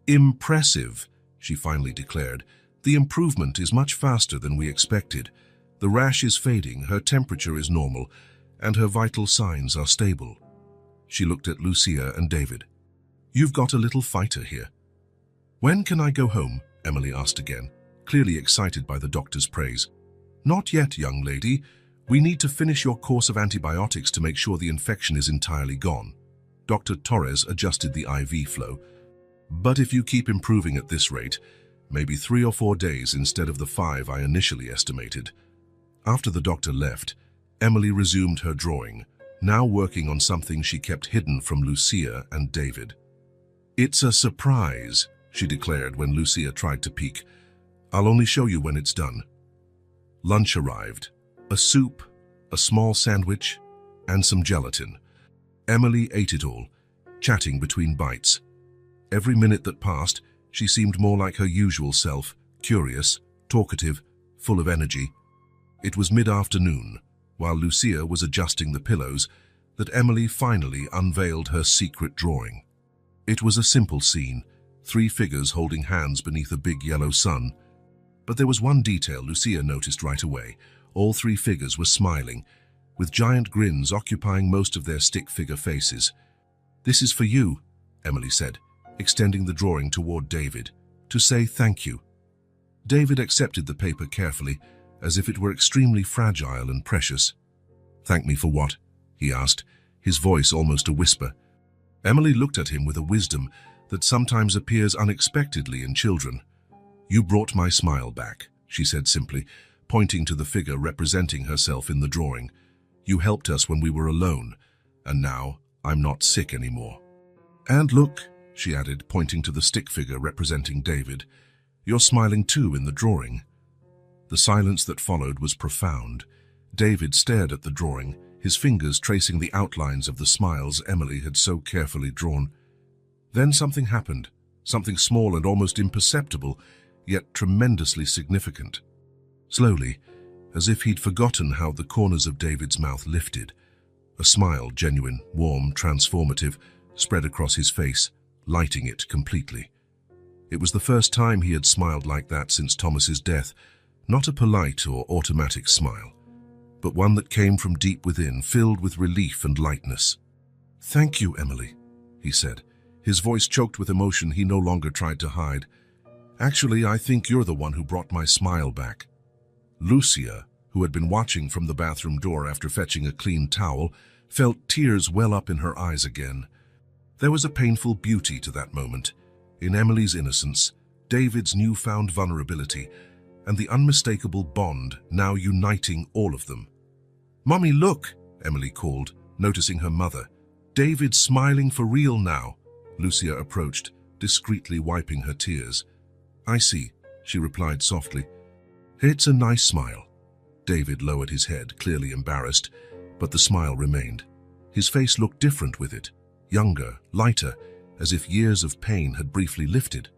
"Impressive," she finally declared. "The improvement is much faster than we expected. The rash is fading, her temperature is normal, and her vital signs are stable." She looked at Lucia and David. "You've got a little fighter here." "When can I go home?" Emily asked again, clearly excited by the doctor's praise. "Not yet, young lady. We need to finish your course of antibiotics to make sure the infection is entirely gone." Dr. Torres adjusted the IV flow. "But if you keep improving at this rate, maybe 3 or 4 days instead of the 5 I initially estimated." After the doctor left, Emily resumed her drawing, now working on something she kept hidden from Lucia and David. "It's a surprise," she declared when Lucia tried to peek. "I'll only show you when it's done." Lunch arrived. A soup, a small sandwich, and some gelatin. Emily ate it all, chatting between bites. Every minute that passed, she seemed more like her usual self, curious, talkative, full of energy. It was mid-afternoon, while Lucia was adjusting the pillows, that Emily finally unveiled her secret drawing. It was a simple scene, 3 figures holding hands beneath a big yellow sun. But there was one detail Lucia noticed right away. All 3 figures were smiling, with giant grins occupying most of their stick figure faces. "This is for you," Emily said, extending the drawing toward David, "to say thank you." David accepted the paper carefully, as if it were extremely fragile and precious. "Thank me for what?" he asked, his voice almost a whisper. Emily looked at him with a wisdom that sometimes appears unexpectedly in children. "You brought my smile back," she said simply, pointing to the figure representing herself in the drawing. "You helped us when we were alone, and now I'm not sick anymore." "And look," she added, pointing to the stick figure representing David, "you're smiling too in the drawing." The silence that followed was profound. David stared at the drawing, his fingers tracing the outlines of the smiles Emily had so carefully drawn. Then something happened, something small and almost imperceptible, yet tremendously significant. Slowly, as if he'd forgotten how the corners of David's mouth lifted, a smile, genuine, warm, transformative, spread across his face, lighting it completely. It was the first time he had smiled like that since Thomas's death, not a polite or automatic smile, but one that came from deep within, filled with relief and lightness. "Thank you, Emily," he said, his voice choked with emotion he no longer tried to hide. "Actually, I think you're the one who brought my smile back." Lucia, who had been watching from the bathroom door after fetching a clean towel, felt tears well up in her eyes again. There was a painful beauty to that moment, in Emily's innocence, David's newfound vulnerability, and the unmistakable bond now uniting all of them. "Mommy, look," Emily called, noticing her mother. "David's smiling for real now." Lucia approached, discreetly wiping her tears. "I see," she replied softly. "It's a nice smile." David lowered his head, clearly embarrassed, but the smile remained. His face looked different with it, younger, lighter, as if years of pain had briefly lifted.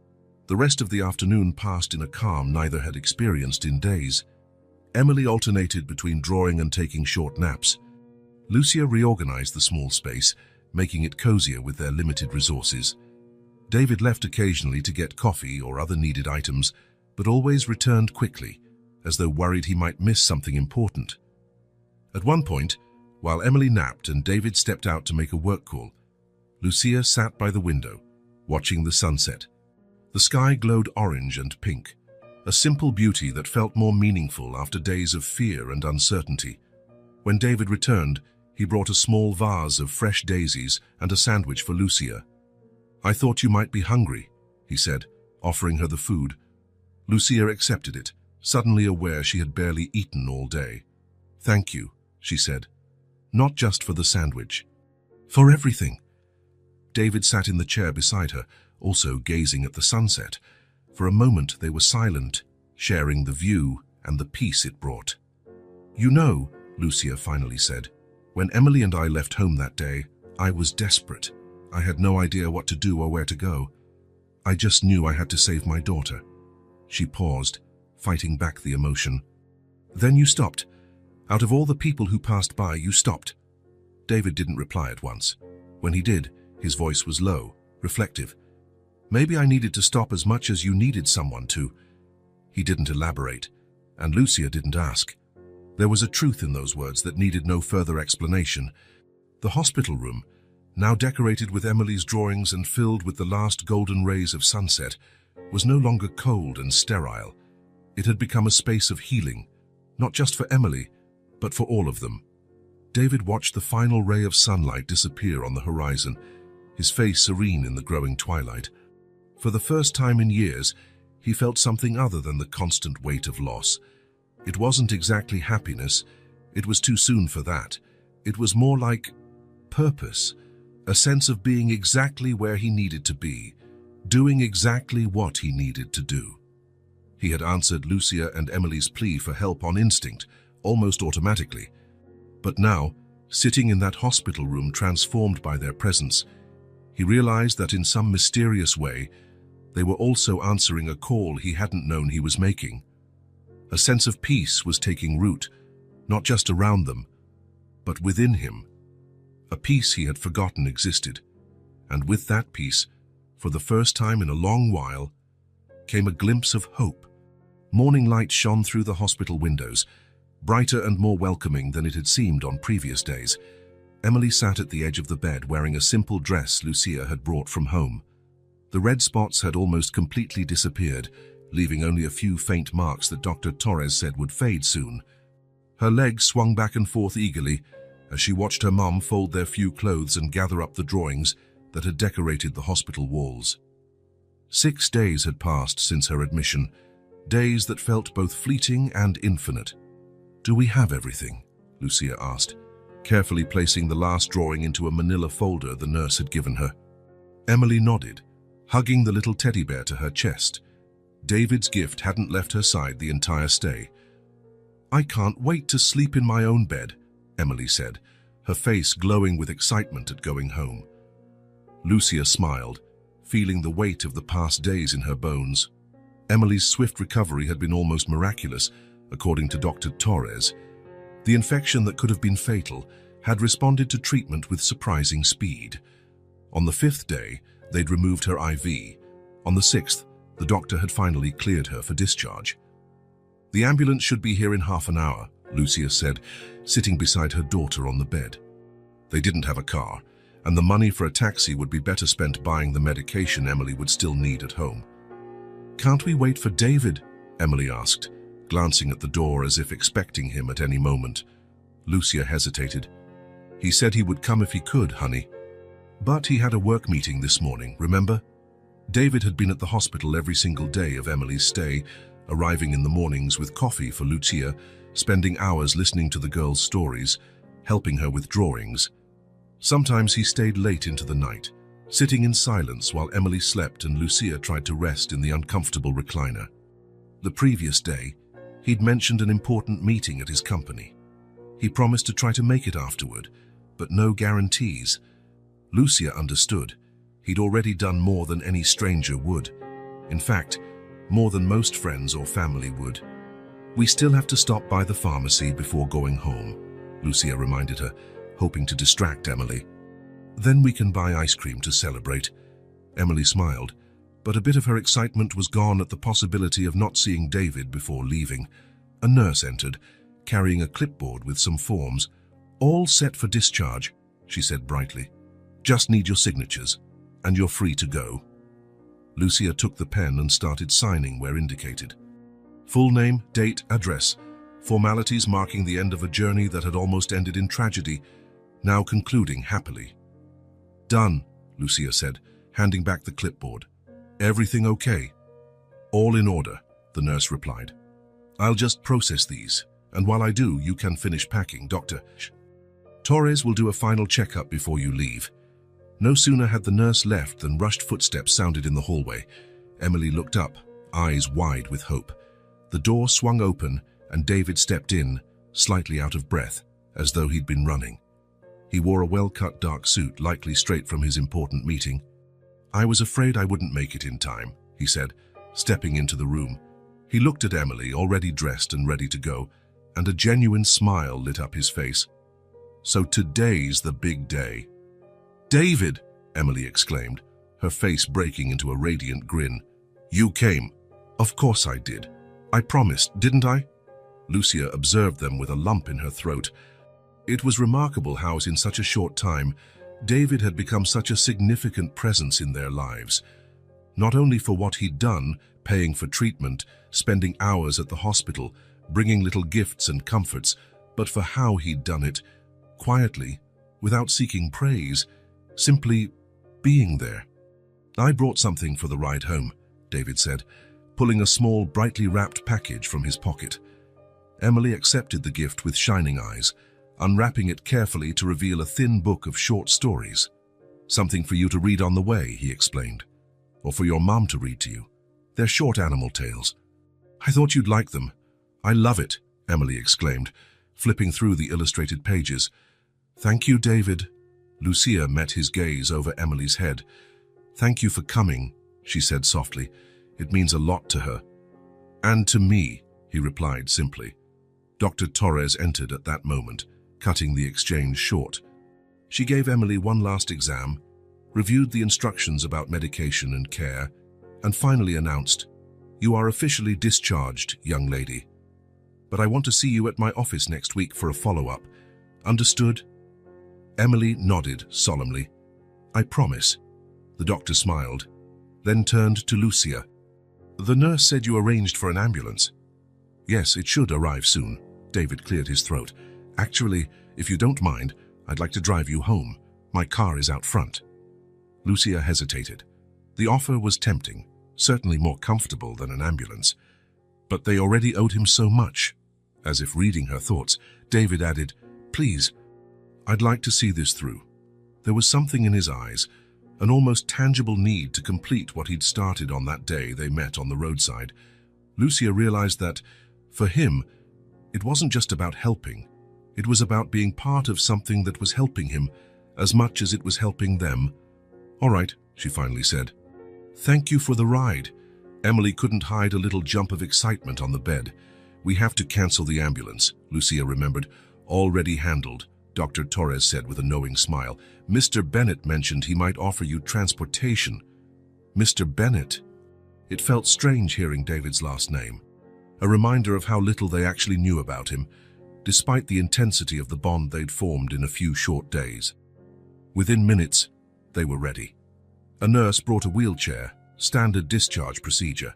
The rest of the afternoon passed in a calm neither had experienced in days. Emily alternated between drawing and taking short naps. Lucia reorganized the small space, making it cozier with their limited resources. David left occasionally to get coffee or other needed items, but always returned quickly, as though worried he might miss something important. At one point, while Emily napped and David stepped out to make a work call, Lucia sat by the window, watching the sunset. The sky glowed orange and pink, a simple beauty that felt more meaningful after days of fear and uncertainty. When David returned, he brought a small vase of fresh daisies and a sandwich for Lucia. "I thought you might be hungry," he said, offering her the food. Lucia accepted it, suddenly aware she had barely eaten all day. "Thank you," she said. "Not just for the sandwich. For everything." David sat in the chair beside her, also gazing at the sunset. For a moment they were silent, sharing the view and the peace it brought. "You know," Lucia finally said, "when Emily and I left home that day, I was desperate. I had no idea what to do or where to go. I just knew I had to save my daughter." She paused, fighting back the emotion. "Then you stopped. Out of all the people who passed by, you stopped." David didn't reply at once. When he did, his voice was low, reflective. "Maybe I needed to stop as much as you needed someone to." He didn't elaborate, and Lucia didn't ask. There was a truth in those words that needed no further explanation. The hospital room, now decorated with Emily's drawings and filled with the last golden rays of sunset, was no longer cold and sterile. It had become a space of healing, not just for Emily, but for all of them. David watched the final ray of sunlight disappear on the horizon, his face serene in the growing twilight. For the first time in years, he felt something other than the constant weight of loss. It wasn't exactly happiness. It was too soon for that. It was more like purpose, a sense of being exactly where he needed to be, doing exactly what he needed to do. He had answered Lucia and Emily's plea for help on instinct, almost automatically. But now, sitting in that hospital room transformed by their presence, he realized that in some mysterious way, they were also answering a call he hadn't known he was making. A sense of peace was taking root, not just around them, but within him. A peace he had forgotten existed. And with that peace, for the first time in a long while, came a glimpse of hope. Morning light shone through the hospital windows, brighter and more welcoming than it had seemed on previous days. Emily sat at the edge of the bed wearing a simple dress Lucia had brought from home. The red spots had almost completely disappeared, leaving only a few faint marks that Dr. Torres said would fade soon. Her legs swung back and forth eagerly as she watched her mum fold their few clothes and gather up the drawings that had decorated the hospital walls. 6 days had passed since her admission, days that felt both fleeting and infinite. "Do we have everything?" Lucia asked, carefully placing the last drawing into a manila folder the nurse had given her. Emily nodded, hugging the little teddy bear to her chest. David's gift hadn't left her side the entire stay. "I can't wait to sleep in my own bed," Emily said, her face glowing with excitement at going home. Lucia smiled, feeling the weight of the past days in her bones. Emily's swift recovery had been almost miraculous, according to Dr. Torres. The infection that could have been fatal had responded to treatment with surprising speed. On the 5th day, they'd removed her IV. On the 6th, the doctor had finally cleared her for discharge. "The ambulance should be here in half an hour," Lucia said, sitting beside her daughter on the bed. They didn't have a car, and the money for a taxi would be better spent buying the medication Emily would still need at home. "Can't we wait for David?" Emily asked, glancing at the door as if expecting him at any moment. Lucia hesitated. "He said he would come if he could, honey. But he had a work meeting this morning, remember?" David had been at the hospital every single day of Emily's stay, arriving in the mornings with coffee for Lucia, spending hours listening to the girl's stories, helping her with drawings. Sometimes he stayed late into the night, sitting in silence while Emily slept and Lucia tried to rest in the uncomfortable recliner. The previous day, he'd mentioned an important meeting at his company. He promised to try to make it afterward, but no guarantees. Lucia understood. He'd already done more than any stranger would. In fact, more than most friends or family would. "We still have to stop by the pharmacy before going home," Lucia reminded her, hoping to distract Emily. "Then we can buy ice cream to celebrate." Emily smiled, but a bit of her excitement was gone at the possibility of not seeing David before leaving. A nurse entered, carrying a clipboard with some forms. "All set for discharge," she said brightly. "Just need your signatures, and you're free to go." Lucia took the pen and started signing where indicated. Full name, date, address. Formalities marking the end of a journey that had almost ended in tragedy, now concluding happily. Done, Lucia said, handing back the clipboard. Everything okay? All in order, the nurse replied. I'll just process these, and while I do, you can finish packing, Dr. Torres will do a final checkup before you leave. No sooner had the nurse left than rushed footsteps sounded in the hallway. Emily looked up, eyes wide with hope. The door swung open, and David stepped in, slightly out of breath, as though he'd been running. He wore a well-cut dark suit, likely straight from his important meeting. I was afraid I wouldn't make it in time, he said, stepping into the room. He looked at Emily, already dressed and ready to go, and a genuine smile lit up his face. So today's the big day. David, Emily exclaimed, her face breaking into a radiant grin. You came. Of course I did. I promised, didn't I? Lucia observed them with a lump in her throat. It was remarkable how, in such a short time, David had become such a significant presence in their lives. Not only for what he'd done, paying for treatment, spending hours at the hospital, bringing little gifts and comforts, but for how he'd done it, quietly, without seeking praise, simply being there. I brought something for the ride home, David said, pulling a small, brightly wrapped package from his pocket. Emily accepted the gift with shining eyes, unwrapping it carefully to reveal a thin book of short stories. Something for you to read on the way, he explained. Or for your mom to read to you. They're short animal tales. I thought you'd like them. I love it, Emily exclaimed, flipping through the illustrated pages. Thank you, David. Lucia met his gaze over Emily's head. Thank you for coming, she said softly. It means a lot to her. And to me, he replied simply. Dr. Torres entered at that moment, cutting the exchange short. She gave Emily one last exam, reviewed the instructions about medication and care, and finally announced, You are officially discharged, young lady. But I want to see you at my office next week for a follow-up. Understood? Emily nodded solemnly. I promise. The doctor smiled, then turned to Lucia. The nurse said you arranged for an ambulance. Yes, it should arrive soon. David cleared his throat. Actually, if you don't mind, I'd like to drive you home. My car is out front. Lucia hesitated. The offer was tempting, certainly more comfortable than an ambulance. But they already owed him so much. As if reading her thoughts, David added, Please, I'd like to see this through. There was something in his eyes, an almost tangible need to complete what he'd started on that day they met on the roadside. Lucia realized that, for him, it wasn't just about helping. It was about being part of something that was helping him as much as it was helping them. All right, she finally said. Thank you for the ride. Emily couldn't hide a little jump of excitement on the bed. We have to cancel the ambulance, Lucia remembered. Already handled, Dr. Torres said with a knowing smile. Mr. Bennett mentioned he might offer you transportation. Mr. Bennett? It felt strange hearing David's last name. A reminder of how little they actually knew about him, despite the intensity of the bond they'd formed in a few short days. Within minutes, they were ready. A nurse brought a wheelchair, standard discharge procedure,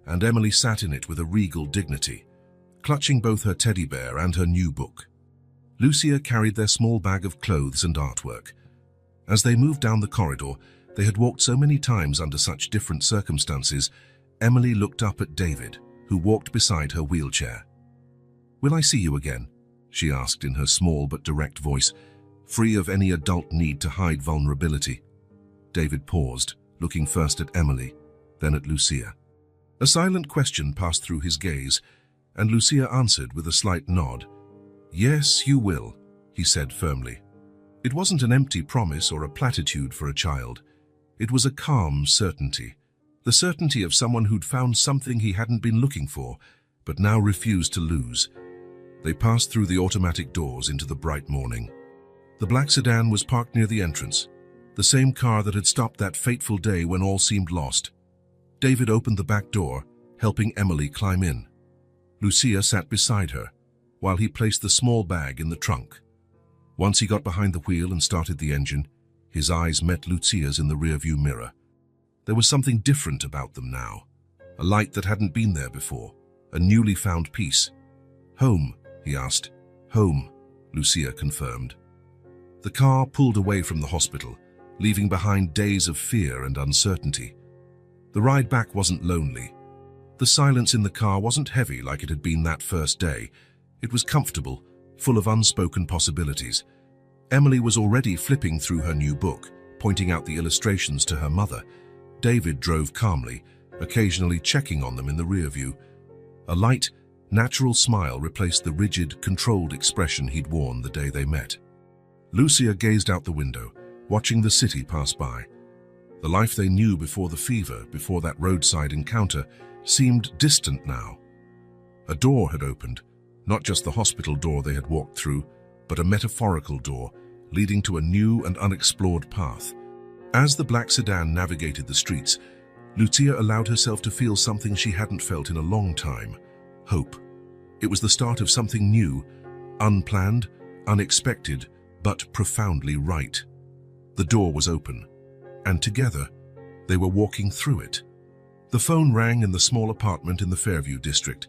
and Emily sat in it with a regal dignity, clutching both her teddy bear and her new book. Lucia carried their small bag of clothes and artwork. As they moved down the corridor, they had walked so many times under such different circumstances, Emily looked up at David, who walked beside her wheelchair. Will I see you again? She asked in her small but direct voice, free of any adult need to hide vulnerability. David paused, looking first at Emily, then at Lucia. A silent question passed through his gaze, and Lucia answered with a slight nod. Yes, you will, he said firmly. It wasn't an empty promise or a platitude for a child. It was a calm certainty, the certainty of someone who'd found something he hadn't been looking for, but now refused to lose. They passed through the automatic doors into the bright morning. The black sedan was parked near the entrance, the same car that had stopped that fateful day when all seemed lost. David opened the back door, helping Emily climb in. Lucia sat beside her, while he placed the small bag in the trunk. Once he got behind the wheel and started the engine, his eyes met Lucia's in the rearview mirror. There was something different about them now, a light that hadn't been there before, a newly found peace. "Home?" he asked. "Home," Lucia confirmed. The car pulled away from the hospital, leaving behind days of fear and uncertainty. The ride back wasn't lonely. The silence in the car wasn't heavy like it had been that first day. It was comfortable, full of unspoken possibilities. Emily was already flipping through her new book, pointing out the illustrations to her mother. David drove calmly, occasionally checking on them in the rear view. A light, natural smile replaced the rigid, controlled expression he'd worn the day they met. Lucia gazed out the window, watching the city pass by. The life they knew before the fever, before that roadside encounter, seemed distant now. A door had opened, not just the hospital door they had walked through, but a metaphorical door leading to a new and unexplored path. As the black sedan navigated the streets, Lucia allowed herself to feel something she hadn't felt in a long time: hope. It was the start of something new, unplanned, unexpected, but profoundly right. The door was open, and together, they were walking through it. The phone rang in the small apartment in the Fairview district.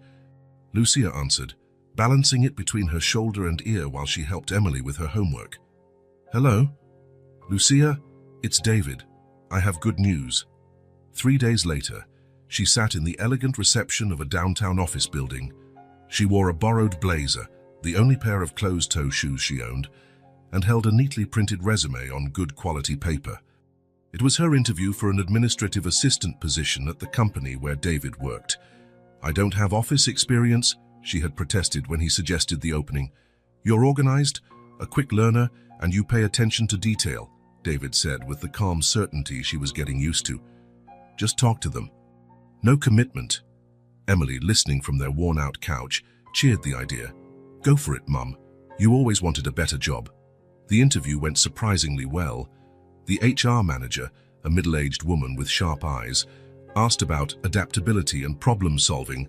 Lucia answered, balancing it between her shoulder and ear while she helped Emily with her homework. "Hello? Lucia, it's David. I have good news." 3 days later, she sat in the elegant reception of a downtown office building. She wore a borrowed blazer, the only pair of closed-toe shoes she owned, and held a neatly printed resume on good quality paper. It was her interview for an administrative assistant position at the company where David worked. "I don't have office experience," she had protested when he suggested the opening. "You're organized, a quick learner, and you pay attention to detail," David said with the calm certainty she was getting used to. "Just talk to them." No commitment. Emily, listening from their worn-out couch, cheered the idea. "Go for it, Mum. You always wanted a better job." The interview went surprisingly well. The HR manager, a middle-aged woman with sharp eyes, asked about adaptability and problem-solving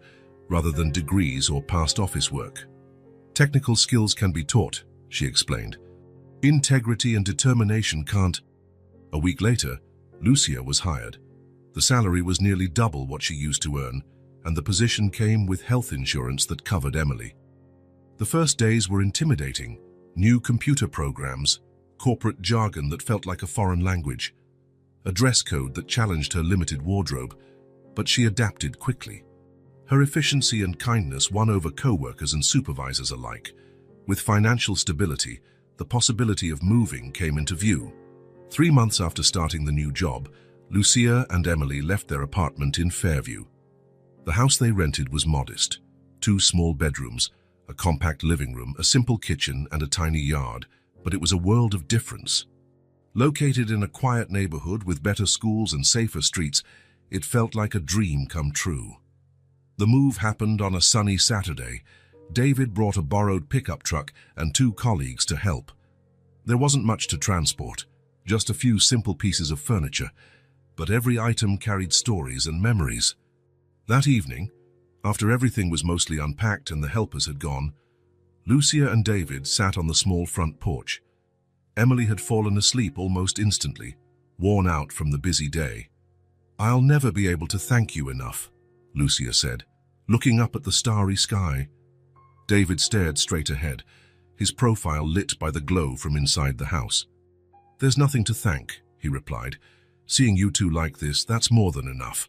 rather than degrees or past office work. "Technical skills can be taught," she explained. "Integrity and determination can't." A week later, Lucia was hired. The salary was nearly double what she used to earn, and the position came with health insurance that covered Emily. The first days were intimidating. New computer programs, corporate jargon that felt like a foreign language, a dress code that challenged her limited wardrobe, but she adapted quickly. Her efficiency and kindness won over co-workers and supervisors alike. With financial stability, the possibility of moving came into view. 3 months after starting the new job, Lucia and Emily left their apartment in Fairview. The house they rented was modest: 2 small bedrooms, a compact living room, a simple kitchen, and a tiny yard, but it was a world of difference. Located in a quiet neighborhood with better schools and safer streets, it felt like a dream come true. The move happened on a sunny Saturday. David brought a borrowed pickup truck and 2 colleagues to help. There wasn't much to transport, just a few simple pieces of furniture, but every item carried stories and memories. That evening, after everything was mostly unpacked and the helpers had gone, Lucia and David sat on the small front porch. Emily had fallen asleep almost instantly, worn out from the busy day. "I'll never be able to thank you enough," Lucia said, looking up at the starry sky. David stared straight ahead, his profile lit by the glow from inside the house. "There's nothing to thank," he replied. "Seeing you two like this, that's more than enough."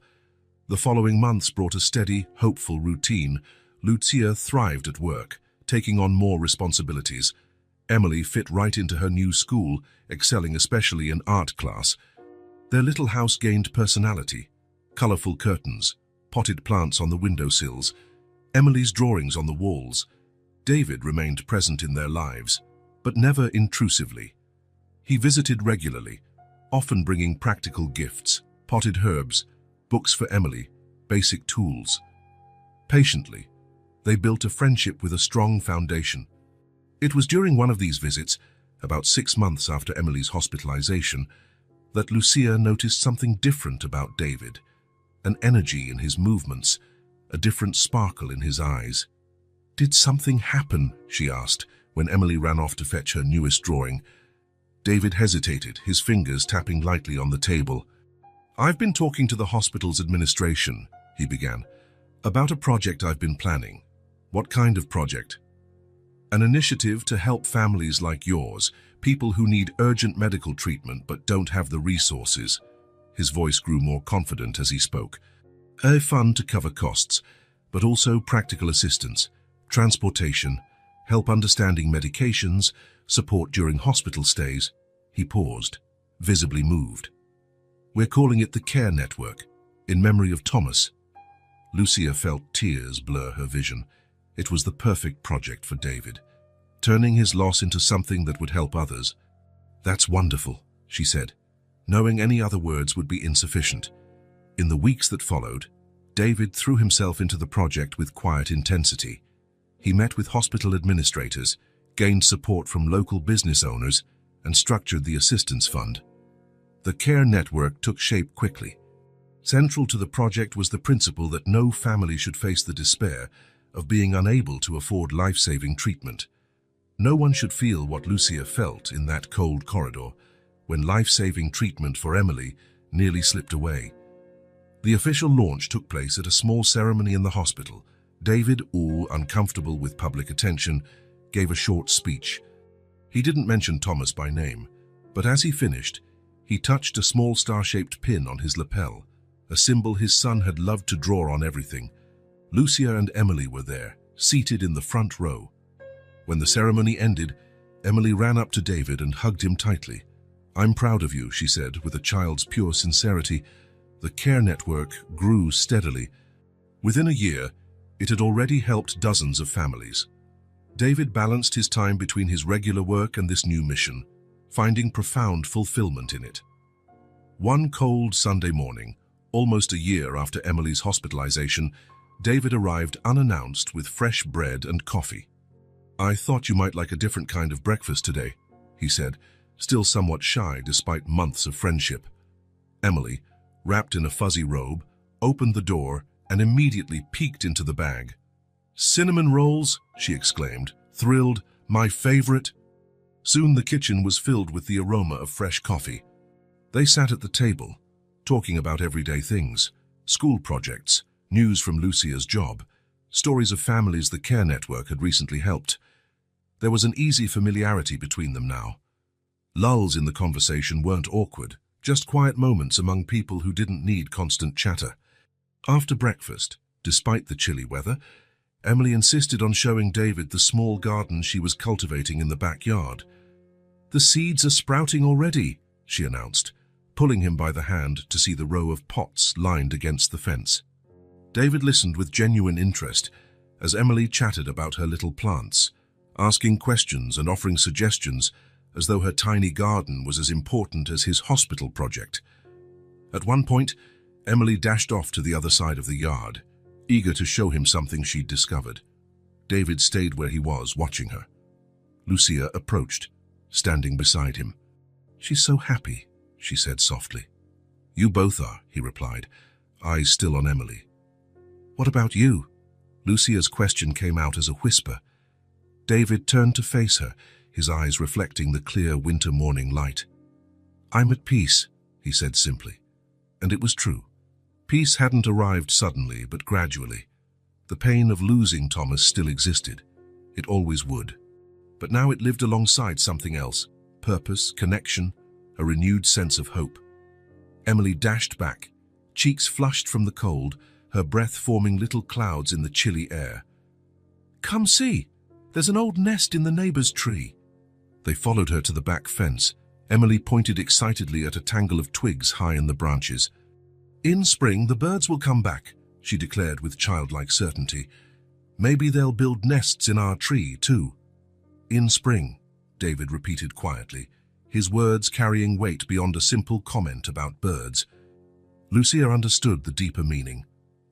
The following months brought a steady, hopeful routine. Lucia thrived at work, taking on more responsibilities. Emily fit right into her new school, excelling especially in art class. Their little house gained personality: colorful curtains, potted plants on the windowsills, Emily's drawings on the walls. David remained present in their lives, but never intrusively. He visited regularly, often bringing practical gifts, potted herbs, books for Emily, basic tools. Patiently, they built a friendship with a strong foundation. It was during one of these visits, about 6 months after Emily's hospitalization, that Lucia noticed something different about David: an energy in his movements, a different sparkle in his eyes. "Did something happen?" she asked, when Emily ran off to fetch her newest drawing. David hesitated, his fingers tapping lightly on the table. "I've been talking to the hospital's administration," he began. About a project I've been planning. What kind of project? An initiative to help families like yours, people who need urgent medical treatment but don't have the resources. His voice grew more confident as he spoke. A fund to cover costs, but also practical assistance, transportation, help understanding medications, support during hospital stays. He paused, visibly moved. We're calling it the Care Network, in memory of Thomas. Lucia felt tears blur her vision. It was the perfect project for David, turning his loss into something that would help others. That's wonderful, she said, knowing any other words would be insufficient. In the weeks that followed, David threw himself into the project with quiet intensity. He met with hospital administrators, gained support from local business owners, and structured the assistance fund. The Care Network took shape quickly. Central to the project was the principle that no family should face the despair of being unable to afford life-saving treatment. No one should feel what Lucia felt in that cold corridor when life-saving treatment for Emily nearly slipped away. The official launch took place at a small ceremony in the hospital. David, all uncomfortable with public attention, gave a short speech. He didn't mention Thomas by name, but as he finished, he touched a small star-shaped pin on his lapel, a symbol his son had loved to draw on everything. Lucia and Emily were there, seated in the front row. When the ceremony ended, Emily ran up to David and hugged him tightly. "I'm proud of you," she said, with a child's pure sincerity. The Care Network grew steadily. Within a year, it had already helped dozens of families. David balanced his time between his regular work and this new mission, finding profound fulfillment in it. One cold Sunday morning, almost a year after Emily's hospitalization, David arrived unannounced with fresh bread and coffee. "I thought you might like a different kind of breakfast today," he said, still somewhat shy despite months of friendship. Emily, wrapped in a fuzzy robe, opened the door and immediately peeked into the bag. "Cinnamon rolls," she exclaimed, thrilled, "my favorite." Soon the kitchen was filled with the aroma of fresh coffee. They sat at the table, talking about everyday things, school projects, news from Lucia's job, stories of families the Care Network had recently helped. There was an easy familiarity between them now. Lulls in the conversation weren't awkward, just quiet moments among people who didn't need constant chatter. After breakfast, despite the chilly weather, Emily insisted on showing David the small garden she was cultivating in the backyard. "The seeds are sprouting already," she announced, pulling him by the hand to see the row of pots lined against the fence. David listened with genuine interest as Emily chatted about her little plants, asking questions and offering suggestions as though her tiny garden was as important as his hospital project. At one point, Emily dashed off to the other side of the yard, eager to show him something she'd discovered. David stayed where he was, watching her. Lucia approached, standing beside him. "She's so happy," she said softly. "You both are," he replied, eyes still on Emily. "What about you?" Lucia's question came out as a whisper. David turned to face her, his eyes reflecting the clear winter morning light. "I'm at peace," he said simply. And it was true. Peace hadn't arrived suddenly, but gradually. The pain of losing Thomas still existed. It always would. But now it lived alongside something else: purpose, connection, a renewed sense of hope. Emily dashed back, cheeks flushed from the cold, her breath forming little clouds in the chilly air. "Come see! There's an old nest in the neighbor's tree." They followed her to the back fence. Emily pointed excitedly at a tangle of twigs high in the branches. "In spring, the birds will come back," she declared with childlike certainty. "Maybe they'll build nests in our tree, too." "In spring," David repeated quietly, his words carrying weight beyond a simple comment about birds. Lucia understood the deeper meaning.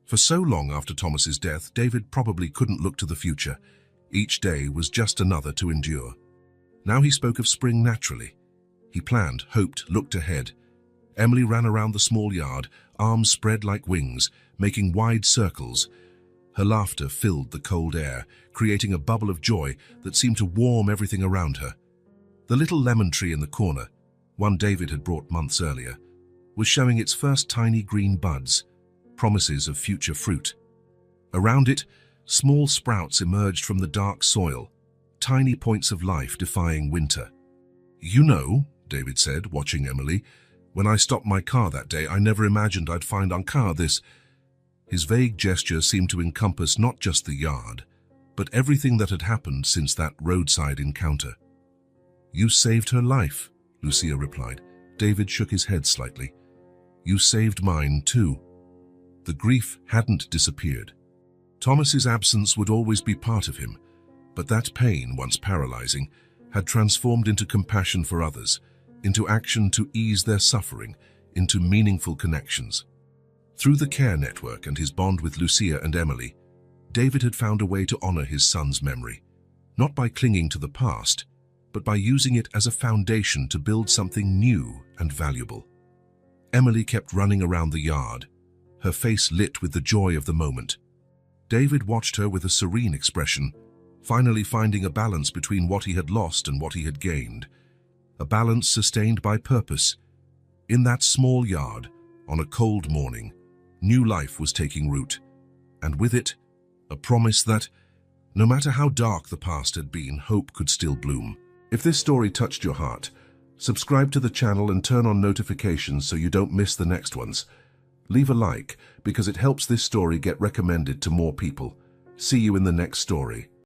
For so long after Thomas's death, David probably couldn't look to the future. Each day was just another to endure. Now he spoke of spring naturally. He planned, hoped, looked ahead. Emily ran around the small yard, arms spread like wings, making wide circles. Her laughter filled the cold air, creating a bubble of joy that seemed to warm everything around her. The little lemon tree in the corner, one David had brought months earlier, was showing its first tiny green buds, promises of future fruit. Around it, small sprouts emerged from the dark soil, tiny points of life defying winter. "You know," David said, watching Emily, "when I stopped my car that day, I never imagined I'd find on car this." His vague gesture seemed to encompass not just the yard, but everything that had happened since that roadside encounter. "You saved her life," Lucia replied. David shook his head slightly. "You saved mine too." The grief hadn't disappeared. Thomas's absence would always be part of him, but that pain, once paralyzing, had transformed into compassion for others, into action to ease their suffering, into meaningful connections. Through the care network and his bond with Lucia and Emily, David had found a way to honor his son's memory, not by clinging to the past, but by using it as a foundation to build something new and valuable. Emily kept running around the yard, her face lit with the joy of the moment. David watched her with a serene expression, finally finding a balance between what he had lost and what he had gained, a balance sustained by purpose. In that small yard, on a cold morning, new life was taking root, and with it, a promise that, no matter how dark the past had been, hope could still bloom. If this story touched your heart, subscribe to the channel and turn on notifications so you don't miss the next ones. Leave a like because it helps this story get recommended to more people. See you in the next story.